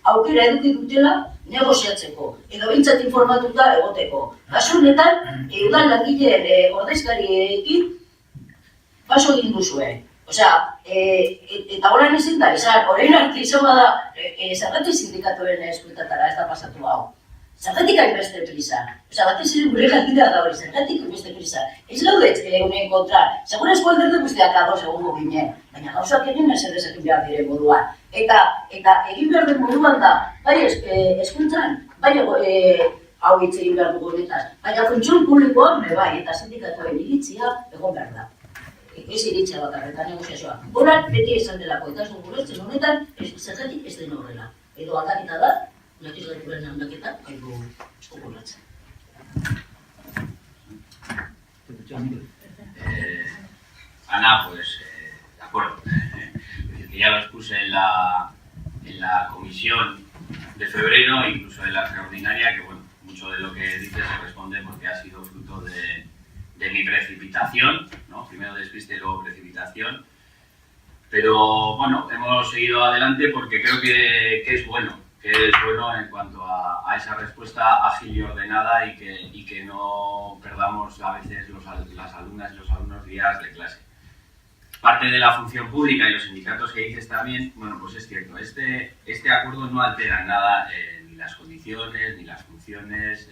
aukera eduki dutela negoziatzeko, edo behintzat informatuta egoteko. Kasu honetan, udal langileen ordezkariekin paso egin duzue. Eta horren ezin da, orain arte izan bada, zergatik sindikatuen eskuetatara ez da pasatu hau. Zergatik hainbeste prisa? Batez ere gure jaldira gaur, zergatik hainbeste prisa? Ez gaudetz honen kontra, segura esku alderde guztiak ados egongo ginen, baina gauzak egin mesedez egin behar diren moduan. Eta egin behar den moduan da, bai hezkuntzan, bai hau hitz egin behar dugu honetaz, baina funtzio publikoan bai, eta sindikatuen iritzia egon behar da. Ez iritzia bakarreta negoziazioa. Boran beti esan delako, eta ez dugu letzen honetan, zergatik ez den horrela. Edo aldaketa da, legislaturen aldaketa, edo eskukurratzen. Ana, pues, de acuerdo. Ya lo expuse en la comisión de febrero, incluso en la extraordinaria, que bueno, mucho de lo que dice se responde porque ha sido fruto de mi precipitación, ¿no? Primero despiste y luego precipitación. Pero bueno, hemos seguido adelante porque creo que es bueno en cuanto a esa respuesta ágil y ordenada y que no perdamos a veces las alumnas y los alumnos días de clase. Parte de la función pública y los sindicatos que dices también, bueno, pues es cierto, este acuerdo no altera en nada ni las condiciones ni las funciones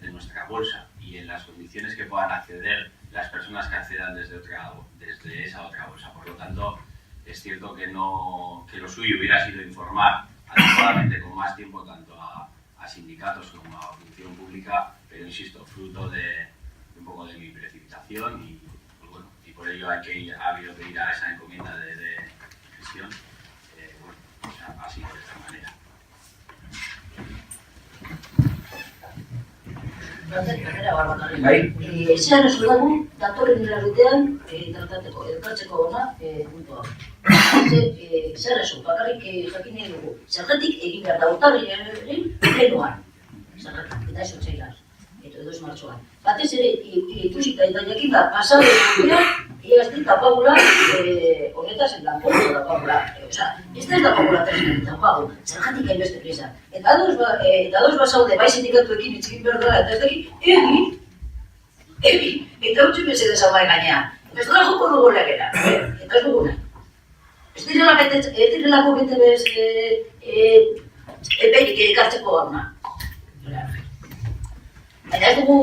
de nuestra bolsa y en las condiciones que puedan acceder las personas que accedan desde esa otra bolsa. Por lo tanto, es cierto que lo suyo hubiera sido informar adecuadamente con más tiempo tanto a sindicatos como a función pública, pero insisto, fruto de un poco de mi precipitación y, pues bueno, y por ello ha habido que ir a esa encomienda de gestión, así de esta manera. Zean ez dugu, datorren hilabetean elkartzeko ona puntua. Zer esu, bakarrik jakin nahi dugu, zergatik egin behar da urtarrilaren plenoan. Zergatik, eta ez otsailan, edo ez martxoan. Batez ere, ikusita eta jakin da, pasado egaztik tapagula, honetaz lanpostu tapagula. Ez da tapagula tresmen tapagu, zergatik hainbeste prisa. Eta ados basaude, bai sindikatuekin itzikin behar dela, eta ez daki, egin, eta utzi mesedez hau bai gainean. Ez dela joko dugu legera, eta ez dugu nahi. Ez direlako bete bez epeirik ekartzeko horna. Baina ez dugu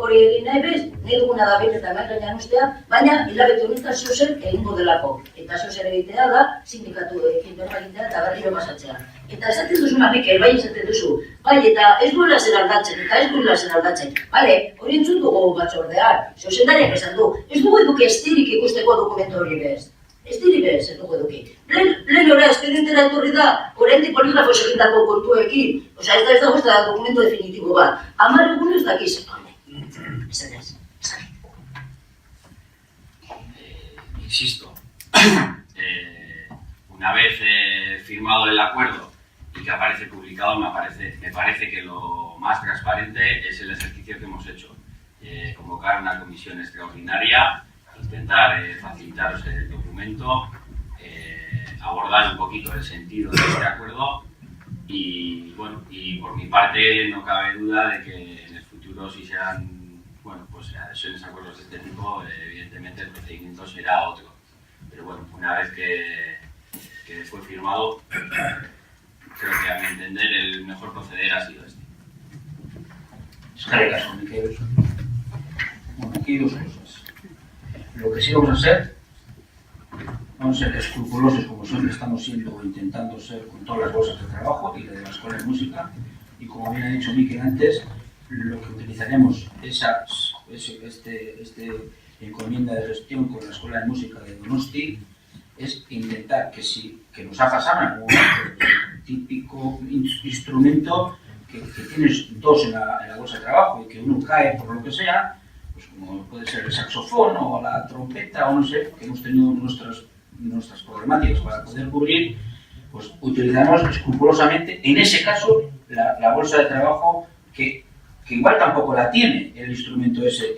hori egin nahi bez, nahi duguna da behin eta hemen gainean ustea, baina hilabete honetan zozen egingo delako. Eta zozen egitea da, sindikatuekin berra egitea eta berriro pasatzea. Eta esaten duzuna Mikel, bai esaten duzu, bai eta ez duela zer aldatzen, eta ez duela zer aldatzen. Bale, hori entzun dugu batzordean, zozendariak esan du, ez dugu eduki estirik ikusteko dokumentu hori bez. Ez diri bez, ez dugu eduki. Plenora espedientera etorri da, oraindik poligrafo egindako kontuekin. Osea, ez dago ez da dokumento definitibo bat. 10 egun ez dakiz. Esan. Insisto, una vez firmado el acuerdo y que aparece publicado, me parece que lo más transparente es el ejercicio que hemos hecho. Convocar una comisión extraordinaria, intentar facilitaros el documento, abordar un poquito el sentido de este acuerdo y bueno, y por mi parte no cabe duda de que en el futuro si sean, bueno, pues sesiones acuerdos de este tipo, evidentemente el procedimiento será otro. Pero bueno, una vez que fue firmado, creo que a mi entender el mejor proceder ha sido este. Eskerrik asko, Mikel. Bueno, aquí hay dos cosas. Lo que sí vamos a ser escrupulosos como siempre estamos siendo o intentando ser con todas las bolsas de trabajo y de la Escuela de Música, y como bien ha dicho Mikel antes, lo que utilizaremos encomienda de gestión con la Escuela de Música de Donosti es intentar que nos ha pasado en algún momento el típico instrumento que tienes dos en la bolsa de trabajo y que uno cae por lo que sea, pues como puede ser el saxofón o la trompeta o no sé, que hemos tenido nuestras problemáticas para poder cubrir, pues utilizamos escrupulosamente, en ese caso, la bolsa de trabajo que igual tampoco la tiene el instrumento ese,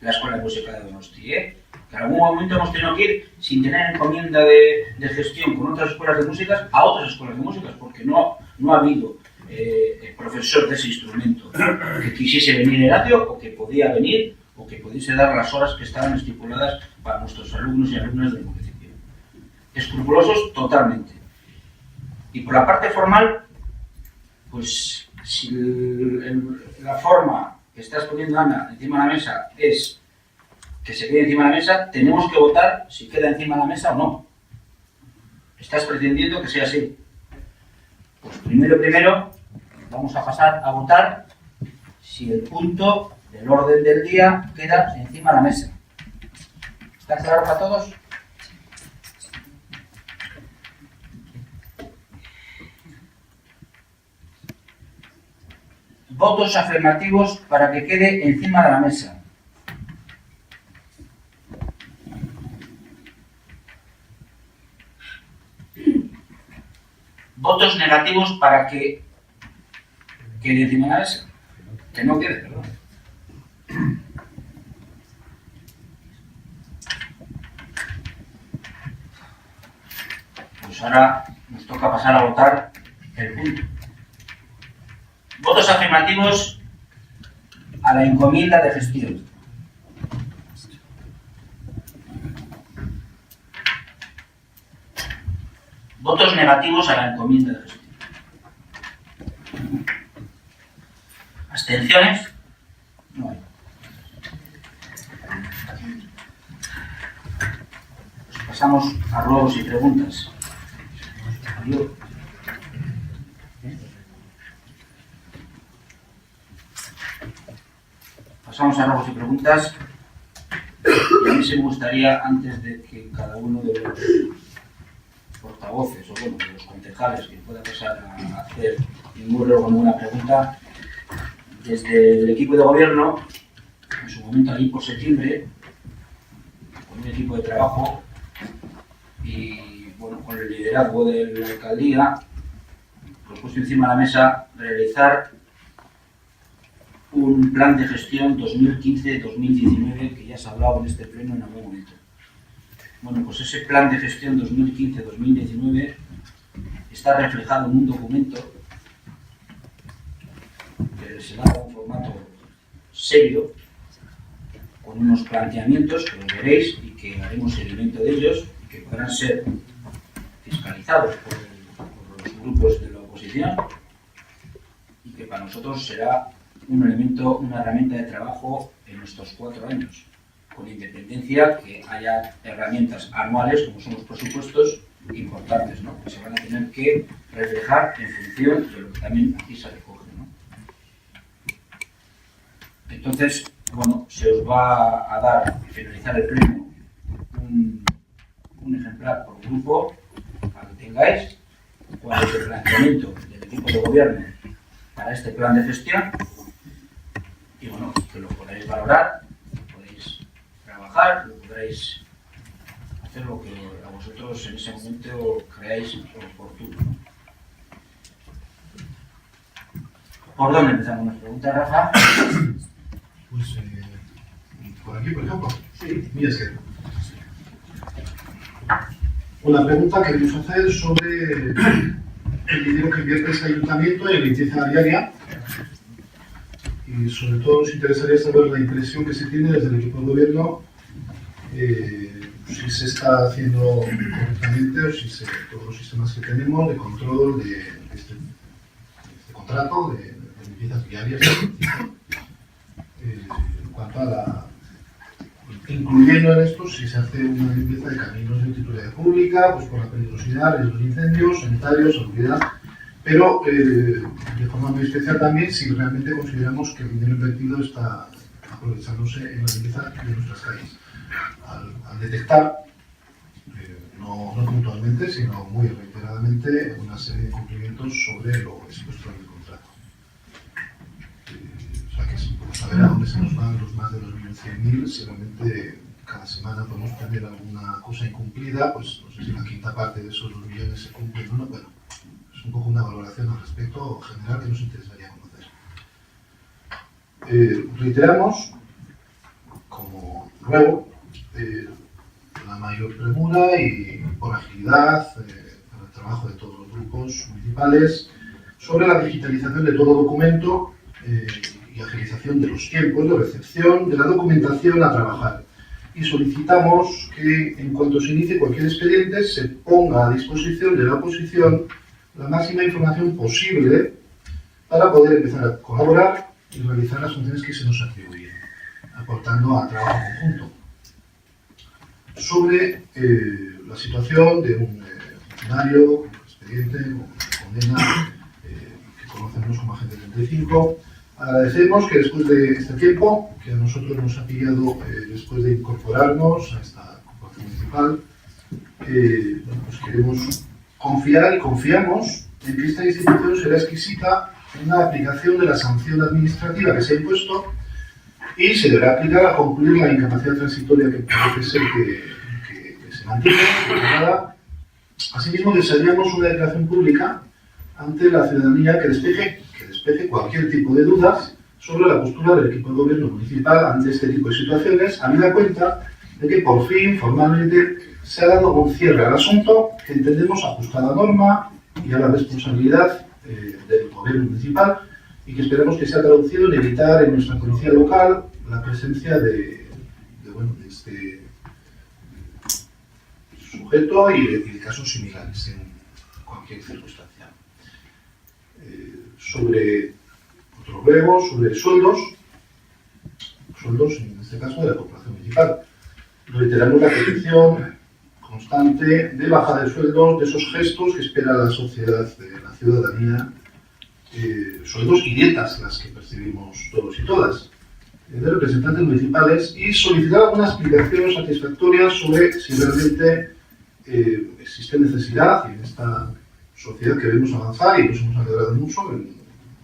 la Escuela de Música de Donosti, que en algún momento hemos tenido que ir sin tener encomienda de gestión con otras escuelas de música a otras escuelas de música, porque no ha habido profesor de ese instrumento que quisiese venir el radio o que podía venir o que pudiese dar las horas que estaban estipuladas para nuestros alumnos y alumnas del municipio. Escrupulosos totalmente. Y por la parte formal, pues si la forma que estás poniendo, Ana, encima de la mesa es que se quede encima de la mesa, tenemos que votar si queda encima de la mesa o no. ¿Estás pretendiendo que sea así? Pues primero vamos a pasar a votar si el punto del orden del día queda encima de la mesa. ¿Está claro para todos? Votos afirmativos para que quede encima de la mesa. Votos negativos para que quede encima de la mesa. Que no quede, perdón. Pues ahora nos toca pasar a votar el punto. Votos afirmativos a la encomienda de gestión. Votos negativos a la encomienda de gestión. ¿Abstenciones? No hay. Pues pasamos a ruegos y preguntas. Pasamos a ruegos y preguntas. Y a mí sí me gustaría, antes de que cada uno de los portavoces o bueno, de los concejales que pueda pasar a hacer ningún ruego o ninguna pregunta, desde el equipo de gobierno, en su momento allí por septiembre, con un equipo de trabajo y bueno, con el liderazgo de la alcaldía, pues puesto encima de la mesa realizar un plan de gestión 2015-2019 que ya se ha hablado en este pleno en algún momento. Bueno, pues ese plan de gestión 2015-2019 está reflejado en un documento que se da en un formato serio, con unos planteamientos que los veréis y que haremos seguimiento de ellos y que podrán ser fiscalizados por los grupos de la oposición y que para nosotros será un elemento, una herramienta de trabajo en estos 4 años, con independencia que haya herramientas anuales, como son los presupuestos, importantes, ¿no? Que se van a tener que reflejar en función de lo que también aquí se recoge, ¿no? Entonces, bueno, se os va a dar, al finalizar el pleno, un ejemplar por grupo, para que tengáis cuál es el planteamiento del equipo de gobierno para este plan de gestión, y bueno, que lo podáis valorar, lo podéis trabajar, lo podréis hacer lo que a vosotros en ese momento creáis oportuno, ¿no? ¿Por dónde empezamos las preguntas, Rafa? Pues por aquí, por ejemplo. Sí. Mira, es que una pregunta que queremos hacer sobre el dinero que invierte ese ayuntamiento en limpieza diaria. Y sobre todo nos interesaría saber la impresión que se tiene desde el equipo de gobierno, si se está haciendo correctamente o si todos los sistemas que tenemos de control de este contrato de limpiezas diarias, en cuanto a la, incluyendo en esto si se hace una limpieza de caminos de titularidad pública, pues por la peligrosidad, riesgos de incendios, sanitarios, seguridad. Pero de forma muy especial también si realmente consideramos que el dinero invertido está aprovechándose en la limpieza de nuestras calles. Al detectar, no puntualmente, sino muy reiteradamente, una serie de incumplimientos sobre lo expuesto en el contrato. O sea que es un poco saber a dónde se nos van los más de 2.100.000, si realmente cada semana podemos tener alguna cosa incumplida, pues no sé si la quinta parte de esos 2 millones se cumplen o no, bueno. Un poco una valoración al respecto general que nos interesaría conocer. Reiteramos, como luego, la mayor premura y por agilidad para el trabajo de todos los grupos municipales sobre la digitalización de todo documento y agilización de los tiempos de recepción de la documentación a trabajar. Y solicitamos que, en cuanto se inicie cualquier expediente, se ponga a disposición de la oposición la máxima información posible para poder empezar a colaborar y realizar las funciones que se nos atribuyen, aportando al trabajo conjunto. Sobre la situación de un funcionario con expediente, con condena, que conocemos como agente 35, agradecemos que después de este tiempo, que a nosotros nos ha pillado después de incorporarnos a esta corporación municipal, pues queremos confiar y confiamos en que esta institución será exquisita en la aplicación de la sanción administrativa que se ha impuesto y se deberá aplicar a concluir la incapacidad transitoria que parece ser que se mantiene. Asimismo, desearíamos una declaración pública ante la ciudadanía que despeje cualquier tipo de dudas sobre la postura del equipo de gobierno municipal ante este tipo de situaciones, habida cuenta de que por fin, formalmente, se ha dado un cierre al asunto que entendemos ajustado a la norma y a la responsabilidad del gobierno municipal y que esperamos que sea traducido en evitar en nuestra policía local la presencia de este sujeto y de casos similares en cualquier circunstancia. Sobre otro ruego, sobre sueldos en este caso de la corporación municipal. Reiteramos la petición constante de bajada de sueldos, de esos gestos que espera la sociedad, la ciudadanía, sueldos y dietas las que percibimos todos y todas, de representantes municipales, y solicitar alguna explicación satisfactoria sobre si realmente existe necesidad, y en esta sociedad que debemos avanzar y nos hemos alegrado mucho,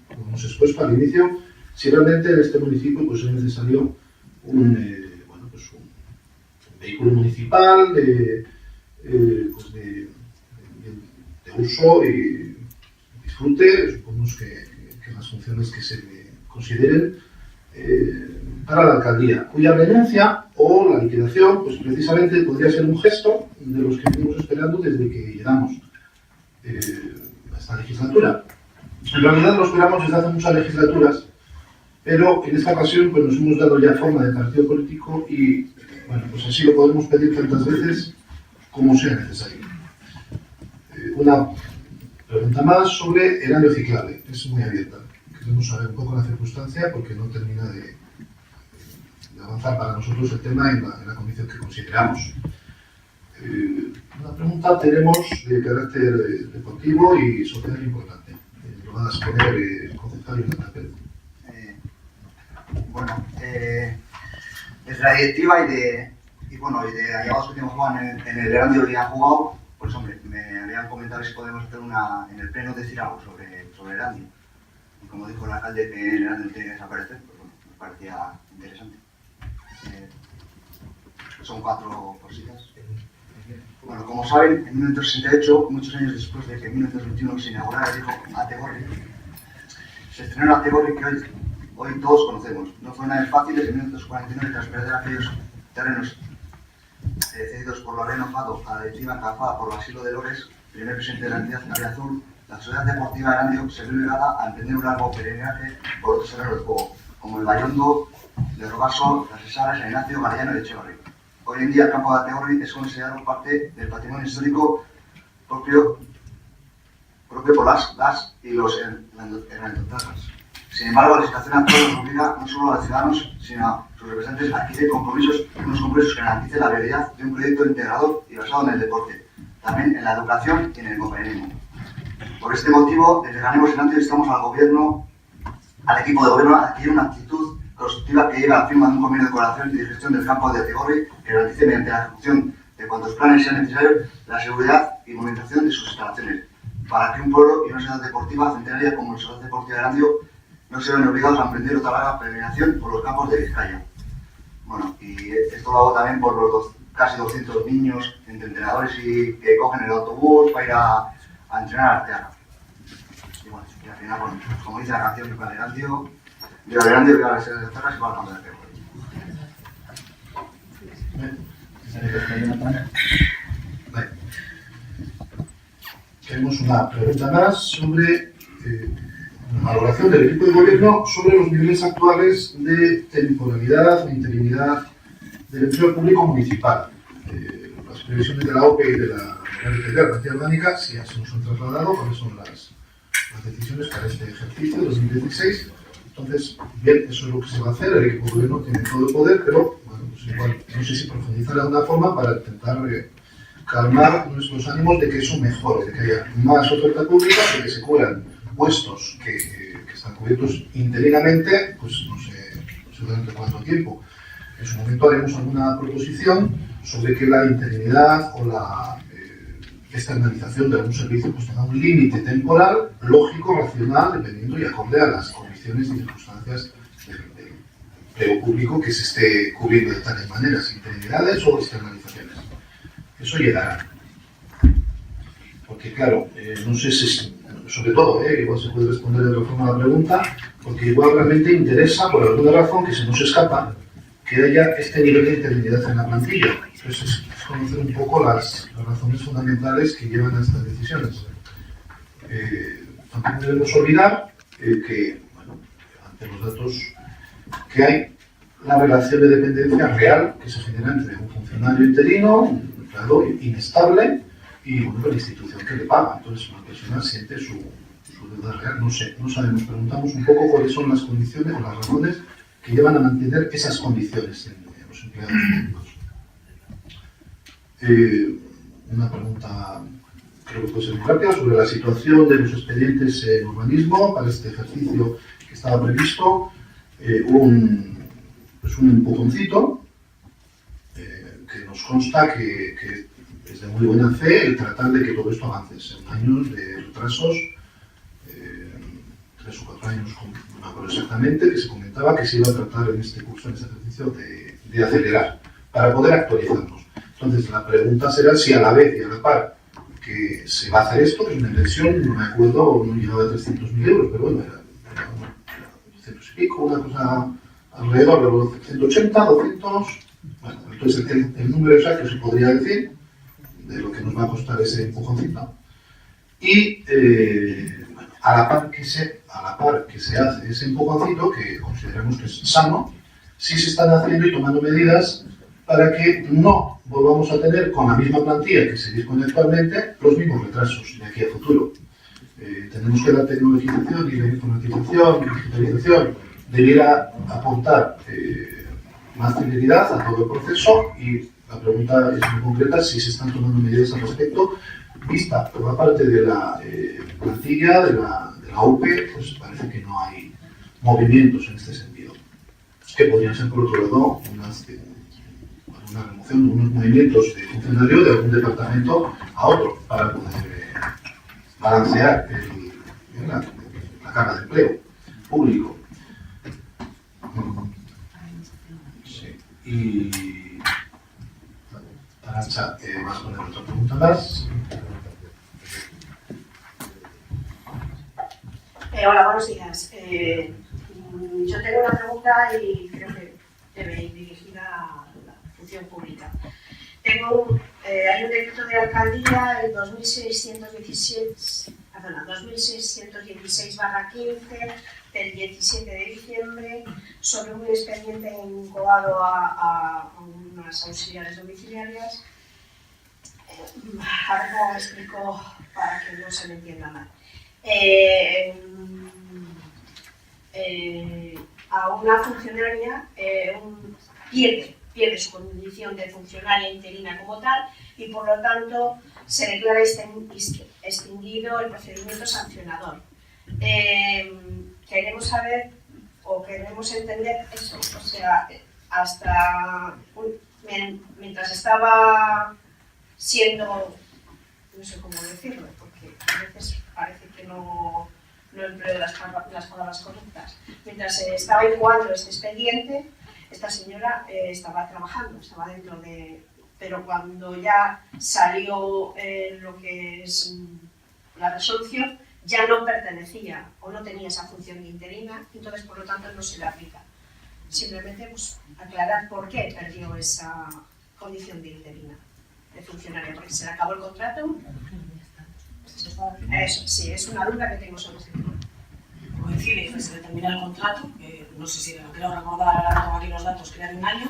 como hemos expuesto al inicio, si realmente en este municipio pues, es necesario un vehículo municipal de uso y disfrute, suponemos que las funciones que se consideren para la alcaldía, cuya renuncia o la liquidación, pues precisamente podría ser un gesto de los que venimos esperando desde que llegamos a esta legislatura. En realidad lo esperamos desde hace muchas legislaturas, pero en esta ocasión pues, nos hemos dado ya forma de partido político y bueno, pues así lo podemos pedir tantas veces como sea necesario. Una pregunta más sobre Erandio Ciclable, es muy abierta. Queremos saber un poco la circunstancia porque no termina de avanzar para nosotros el tema en la condición que consideramos. Una pregunta tenemos de carácter deportivo y social importante. Lo va a exponer el concejal Jonathan Pérez. Bueno, desde la directiva y de allegados que tenemos jugado en el Erandio y han jugado, pues hombre, me habían comentado si podemos hacer en el pleno decir algo sobre Erandio. Y como dijo el alcalde que el Erandio tiene que desaparecer, pues bueno, me parecía interesante. Son 4 cositas. Bueno, como saben, en 1968, muchos años después de que en 1921 se inaugurara el viejo Ategorri, se estrenó el Ategorri que hoy todos conocemos. No fue nada fácil en 1949 tras perder aquellos terrenos cedidos por Loreno Fado a la directiva encabezada por Basilo de Lores, primer presidente de la entidad Canaria Azul. La Sociedad Deportiva Erandio se vio obligada a emprender un largo peregrinaje por otros terrenos de juego, como el Bayondo, el Robaso, las Cesaras, el Ignacio, Gallano y Echevarri. Hoy en día el campo de Ategorri es considerado parte del patrimonio histórico propio por las y los hernándezas. Sin embargo, la situación actual nos obliga no solo a los ciudadanos, sino a sus representantes a adquirir unos compromisos que garanticen la viabilidad de un proyecto integrador y basado en el deporte, también en la educación y en el compañerismo. Por este motivo, desde Ganemos Erandio instamos al equipo de gobierno a adquirir una actitud constructiva que lleve a la firma de un convenio de colaboración y de gestión del campo de Ategorri que garantice mediante la ejecución de cuantos planes sean necesarios la seguridad y movilización de sus instalaciones, para que un pueblo y una ciudad deportiva centenaria como la Sociedad Deportiva de Erandio no se ven obligados a emprender otra larga peregrinación por los campos de Vizcaya. Bueno, y esto lo hago también por los casi 200 niños entre entrenadores que cogen el autobús para ir a entrenar al teatro. Y bueno, y al final, bueno, como dice la canción, viva el Erandio, viva las terras y viva el campo de Ategorri. Tenemos una pregunta más sobre la valoración del equipo de gobierno sobre los niveles actuales de temporalidad o interinidad del empleo público municipal. Las previsiones de la OPE y de la Real Orgánica, si ya se nos han trasladado, cuáles son las las decisiones para este ejercicio 2016. Entonces, bien, eso es lo que se va a hacer, el equipo de gobierno tiene todo el poder, pero bueno, pues igual, no sé si profundizar de alguna forma para intentar calmar nuestros ánimos de que eso mejore, de que haya más oferta pública, de que se cubran puestos que están cubiertos interinamente, pues no sé durante cuánto tiempo. En su momento haremos alguna proposición sobre que la interinidad o la externalización de algún servicio pues tenga un límite temporal, lógico, racional, dependiendo y acorde a las condiciones y circunstancias del empleo público que se esté cubriendo de tales maneras, interinidades o externalizaciones. Eso llegará. Porque claro, no sé si, sobre todo, igual se puede responder de otra forma a la pregunta, porque igual realmente interesa, por alguna razón que se nos escapa, que haya este nivel de interinidad en la plantilla. Entonces es conocer un poco las razones fundamentales que llevan a estas decisiones. Tampoco debemos olvidar que, bueno, ante los datos que hay, la relación de dependencia real que se genera entre un funcionario interino, un empleado inestable, y bueno, la institución que le paga. Entonces una persona siente su deuda real. No sé, no sabemos. Preguntamos un poco cuáles son las condiciones o las razones que llevan a mantener esas condiciones en los empleados públicos. Una pregunta, creo que puede ser muy rápida, sobre la situación de los expedientes en urbanismo para este ejercicio que estaba previsto. Un empujoncito que nos consta que es de muy buena fe el tratar de que todo esto avance. Son años de retrasos, 3 o 4 años, no me acuerdo exactamente, que se comentaba que se iba a tratar en este curso, en este ejercicio, de acelerar para poder actualizarnos. Entonces, la pregunta será si a la vez y a la par que se va a hacer esto, que es una inversión, no me acuerdo, no llegaba a 300.000 euros, pero bueno, era 200 y pico, una cosa alrededor de los 180, 200, bueno, entonces el número exacto se podría decir de lo que nos va a costar ese empujoncito. Y bueno, a la par que se hace ese empujoncito, que consideramos que es sano, sí se están haciendo y tomando medidas para que no volvamos a tener con la misma plantilla que se dispone actualmente los mismos retrasos de aquí a futuro. Tenemos que la tecnologización y la informatización y digitalización debiera aportar más celeridad a todo el proceso, y la pregunta es muy concreta: si se están tomando medidas al respecto, vista por la parte de la plantilla, de la UPE, pues parece que no hay movimientos en este sentido, que podrían ser por otro lado una remoción de unos movimientos de funcionario de algún departamento a otro para poder balancear la carga de empleo público. Sí. Y Arantxa, vas a poner otra pregunta más. Hola, buenos días. Yo tengo una pregunta y creo que debe ir dirigida a la función pública. Hay un decreto de alcaldía, el 2616/15, del 17 de diciembre, sobre un expediente incubado a unas auxiliares domiciliarias. A ver cómo me explico para que no se me entienda mal. A una funcionaria pierde su condición de funcionaria interina como tal, y por lo tanto se declara extinguido el procedimiento sancionador. Queremos saber o queremos entender eso, o sea, hasta mientras estaba siendo, no sé cómo decirlo, porque a veces parece que no empleo las palabras correctas. Mientras se estaba incoando este expediente, esta señora estaba trabajando, estaba dentro de... Pero cuando ya salió lo que es la resolución, ya no pertenecía o no tenía esa función de interina, entonces por lo tanto no se le aplica. Simplemente pues, aclarar por qué perdió esa condición de interina, de funcionaria, porque se le acabó el contrato. Eso, sí, es una duda que tengo sobre este tema. Coincide que se le termina el contrato, que no sé si lo quiero recordar, ahora tengo aquí los datos, que era de un año.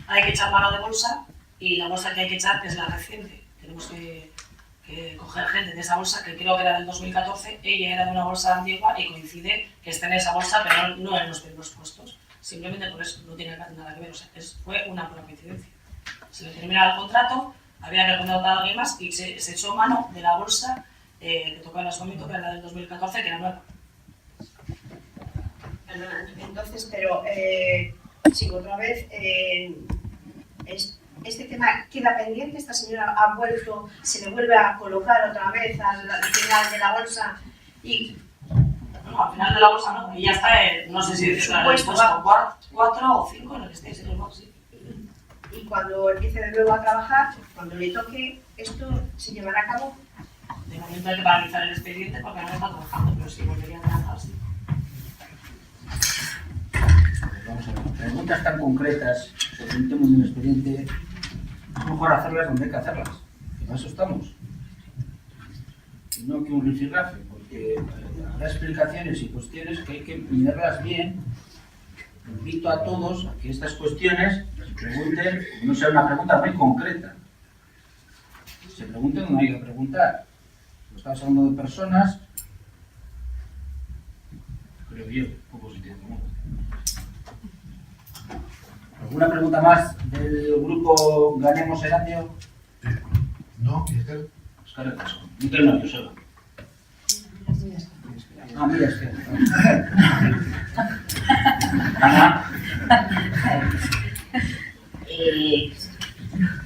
Hay que echar mano de bolsa, y la bolsa que hay que echar es la reciente. Tenemos que coger gente de esa bolsa, que creo que era del 2014, ella era de una bolsa antigua y coincide que está en esa bolsa, pero no en los primeros puestos. Simplemente por eso, no tiene nada que ver, o sea, fue una pura coincidencia. Se le terminaba el contrato, había que contratar a alguien más y se echó mano de la bolsa que tocaba en ese momento, que era la del 2014, que era nueva. Perdona, entonces, pero sigo otra vez. Este tema queda pendiente, esta señora ha vuelto, se le vuelve a colocar otra vez al final de la bolsa y... No, al final de la bolsa no, y ya está, no sé si es el puesto 4 o 5 en el que estéis en el box, sí. Y cuando empiece de nuevo a trabajar, cuando le toque, ¿esto se llevará a cabo? De momento hay que paralizar el expediente porque no está trabajando, pero sí volvería a trabajar, sí. Vamos a ver, preguntas tan concretas sobre un tema de un expediente, es mejor hacerlas donde hay que hacerlas, que para eso estamos. Y no que un rifirrafe, porque habrá explicaciones y cuestiones que hay que mirarlas bien. Invito a todos a que estas cuestiones se pregunten, no sea una pregunta muy concreta. Se pregunten donde hay que preguntar. Estamos hablando de personas, creo yo, poco sentido común. ¿Alguna pregunta más del grupo Ganemos Erandio? No, Miguel. Oscar Casco. Miguel no, Joseba. Ah, mira, es que... Ana.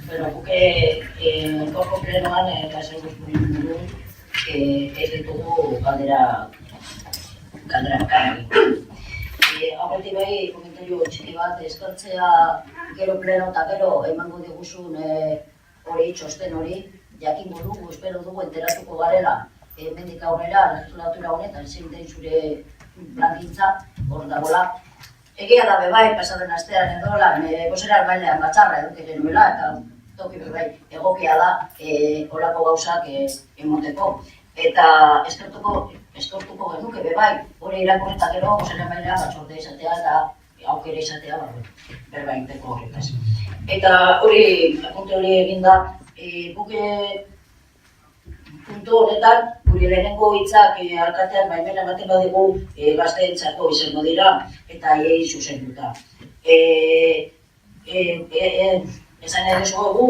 Bueno, buke gaurko plenoan kasen guztien buru ez ditugu galdera bakarrik. Aurretik bai, komentario txiki bat eskartzea gero pleno eta gero emango diguzun hori txosten hori, jakingo dugu, espero dugu enteratuko garela hemendik aurrera legislatura honetan zein den zure plangintza hor dagoela. Egia da bebai, pasaden astean edo lan, bozera mailean batzarra eduki genuela eta toki bebai egokia da holako gauzak emoteko. Eta eskertuko genuke bebai, hori irakurreta gero bozera mailean batzorde izatea eta aukera izatea berba egiteko horretaz. Eta hori, apunte hori eginda, buke puntu honetan, gure lehenengo hitzak alkatean baimena ematen badigu gazteentzako izango dira eta haiei zuzenduta. Esan ere zuegu,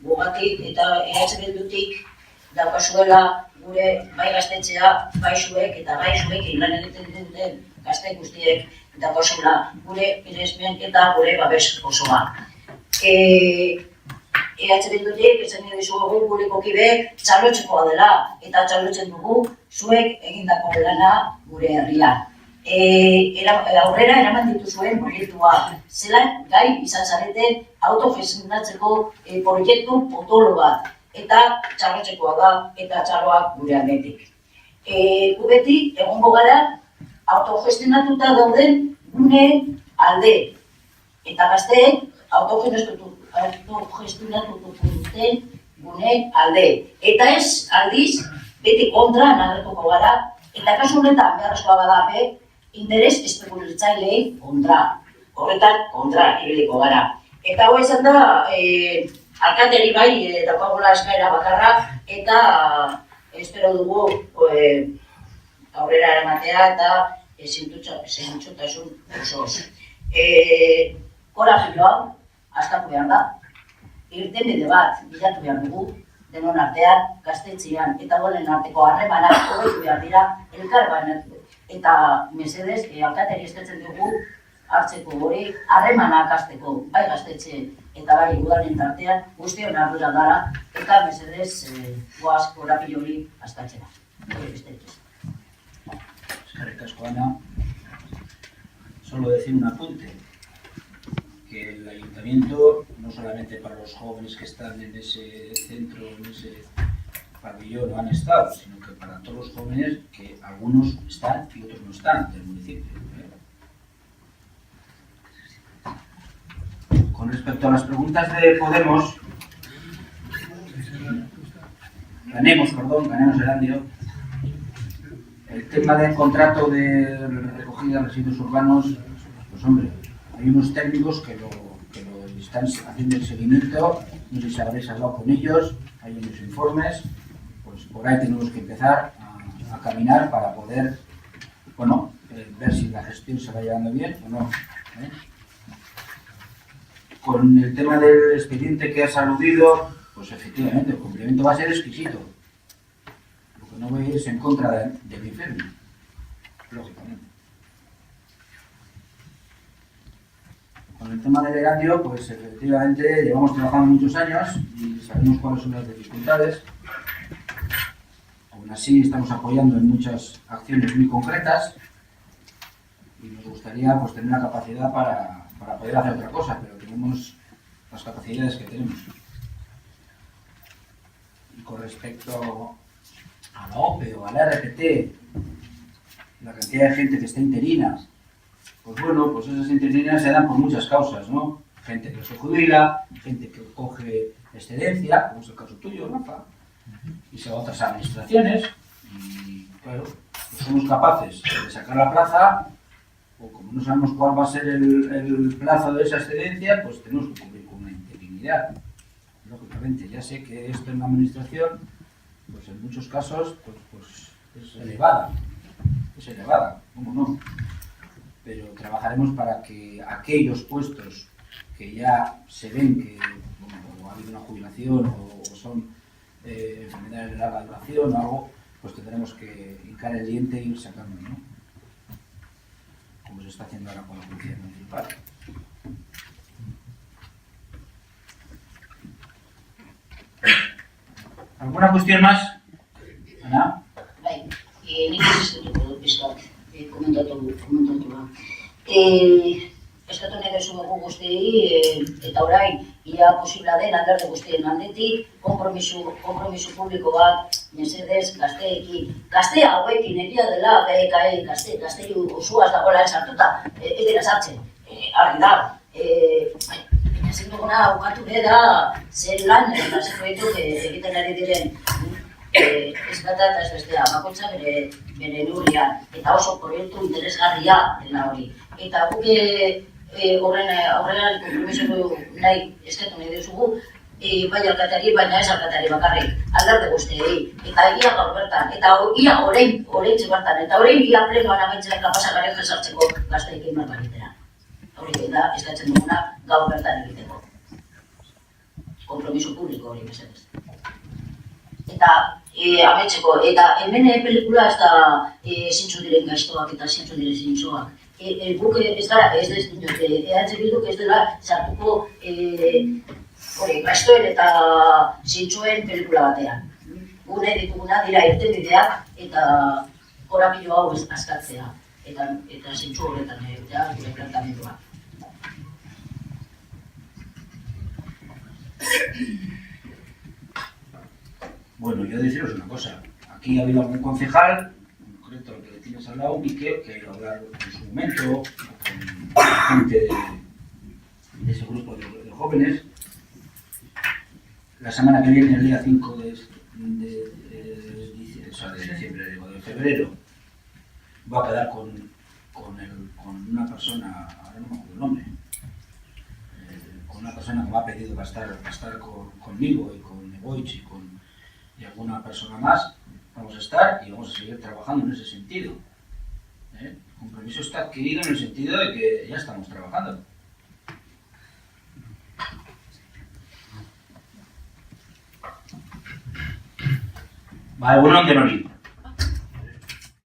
gugatik eta EH Bildutik daukazuela gure bai gaztetxea, bai zuek eta bai zuekin lan egiten duten gazte guztiek daukazula gure miresmen eta gure babes osoa. EH Bildutik esan ere zuegu gure kokibe txalotzekoa dela eta txalotzen dugu zuek egindako lana gure herrian. Aurrera eraman dituzuen proiektua, zelan gai izan zareten autogestionatzeko proiektu potolo bat, eta txalotzekoa da eta txaloak gure aldetik. Gu beti egongo gara autogestionatuta dauden gune alde, eta gazteek autogestionatuko duten gune alde. Eta ez aldiz, beti kontra nagertuko gara, eta kasu honetan beharrezkoa bada interes espekulatzaileei kontra. Horretan kontra ibiliko gara. Eta hau izan da, alkateari bai daukagola eskaera bakarra, eta espero dugu aurrera eramatea eta zintzotasun osoz. Korapioa, askatu behar da, irtenbide bat bilatu behar dugu, denon artean, gaztetxean eta golen arteko harremanak hobetu behar dira, elkar banatu. Eta mesedez, alkateri eskatzen dugu hartzeko hori harremanak hasteko, bai gaztetxe eta bai udalen tartean, guztion ardura dara, eta mesedez, goaz korapio hori askatzera. Hori besterik ez. Eskerrik asko, Ana. Solo decir un apunte, que el ayuntamiento, no solamente para los jóvenes que están en ese centro, en ese pabellón no han estado, sino que para todos los jóvenes que algunos están y otros no están del municipio. Con respecto a las preguntas de Podemos, Ganemos Erandio, el tema del contrato de recogida de residuos urbanos, pues hombre, hay unos técnicos que lo están haciendo el seguimiento, no sé si habréis hablado con ellos, hay unos informes, pues por ahí tenemos que empezar a caminar para poder, bueno, ver si la gestión se va llevando bien o no. Con el tema del expediente que has aludido, pues efectivamente el cumplimiento va a ser exquisito. Lo que no voy a ir es en contra del enfermo, lógicamente. Con el tema del Erandio, pues efectivamente llevamos trabajando muchos años y sabemos cuáles son las dificultades. Aún así estamos apoyando en muchas acciones muy concretas y nos gustaría pues tener la capacidad para poder hacer otra cosa, pero tenemos las capacidades que tenemos. Y con respecto a la OPE o a la RPT, la cantidad de gente que está interina, pues bueno, pues esas interinas se dan por muchas causas, ¿no? Gente que se jubila, gente que coge excedencia, como es el caso tuyo, Rafa, y se va a otras administraciones, y claro, pues somos capaces de sacar la plaza, o como no sabemos cuál va a ser el plazo de esa excedencia, pues tenemos que cumplir con una interinidad. Lógicamente, ya sé que esto en la administración, pues en muchos casos, pues es elevada, ¿cómo no? Pero trabajaremos para que aquellos puestos que ya se ven que bueno, ha habido una jubilación o son enfermedades de larga duración o algo, pues tendremos que hincar el diente e ir sacando, ¿no? Como se está haciendo ahora con la policía municipal. ¿Alguna cuestión más? Ana? Bai, nik ez dut pizkat komentatu da. Eskatu nahi dezugu guztiei, eta orain, ia posibla den alderdi guztien aldetik, konpromiso publiko bat, mesedez, gazteekin. Gazte hauekin egia dela, gazte osoaz dagoela sartuta, ez dira sartzen. Argi da. Baina ezin duguna bukatu be da, zer lan, eta zer proiektu egiten ari diren. Ez bata eta ez bestea, bakoitza bere neurrian, eta oso proiektu interesgarria dela hori. Eta guk horrean konpromiso nahi eskatu nahi duzugu, bai alkateari, baina ez alkateari bakarrik, aldarte guztiei, eta egia gaur bertan, eta ia orain bertan, eta orain ia plenoan amaitzen kapasa garen jesartzeko gazteekin marbaritera. Hori da, eskatzen duguna gaur bertan egiteko. Konpromiso publiko hori mesedez. Eta amaitzeko, eta hemen pelikula ez da zintzu diren gaiztoak eta zintzu diren zintzoak. Guk ez gara, ez dut, EH Bilduk ez dela sartuko gaiztoen eta zintzuen pelikula batean. Gune dituguna dira irtenbideak eta korapilo hau askatzea. Eta zintzu horretan egitea gure planteamendua. Bueno, yo deciros una cosa. Aquí ha habido algún concejal, en concreto el que le tienes al lado, y que ha ido a hablar en su momento con la gente de ese grupo de jóvenes. La semana que viene, el día 5 de diciembre, de febrero, va a quedar con una persona, ahora no me acuerdo el nombre, con una persona que me ha pedido para estar conmigo y con Egoich y alguna persona más. Vamos a estar y vamos a seguir trabajando en ese sentido. El compromiso está adquirido en el sentido de que ya estamos trabajando. Vale, bueno, Antenori.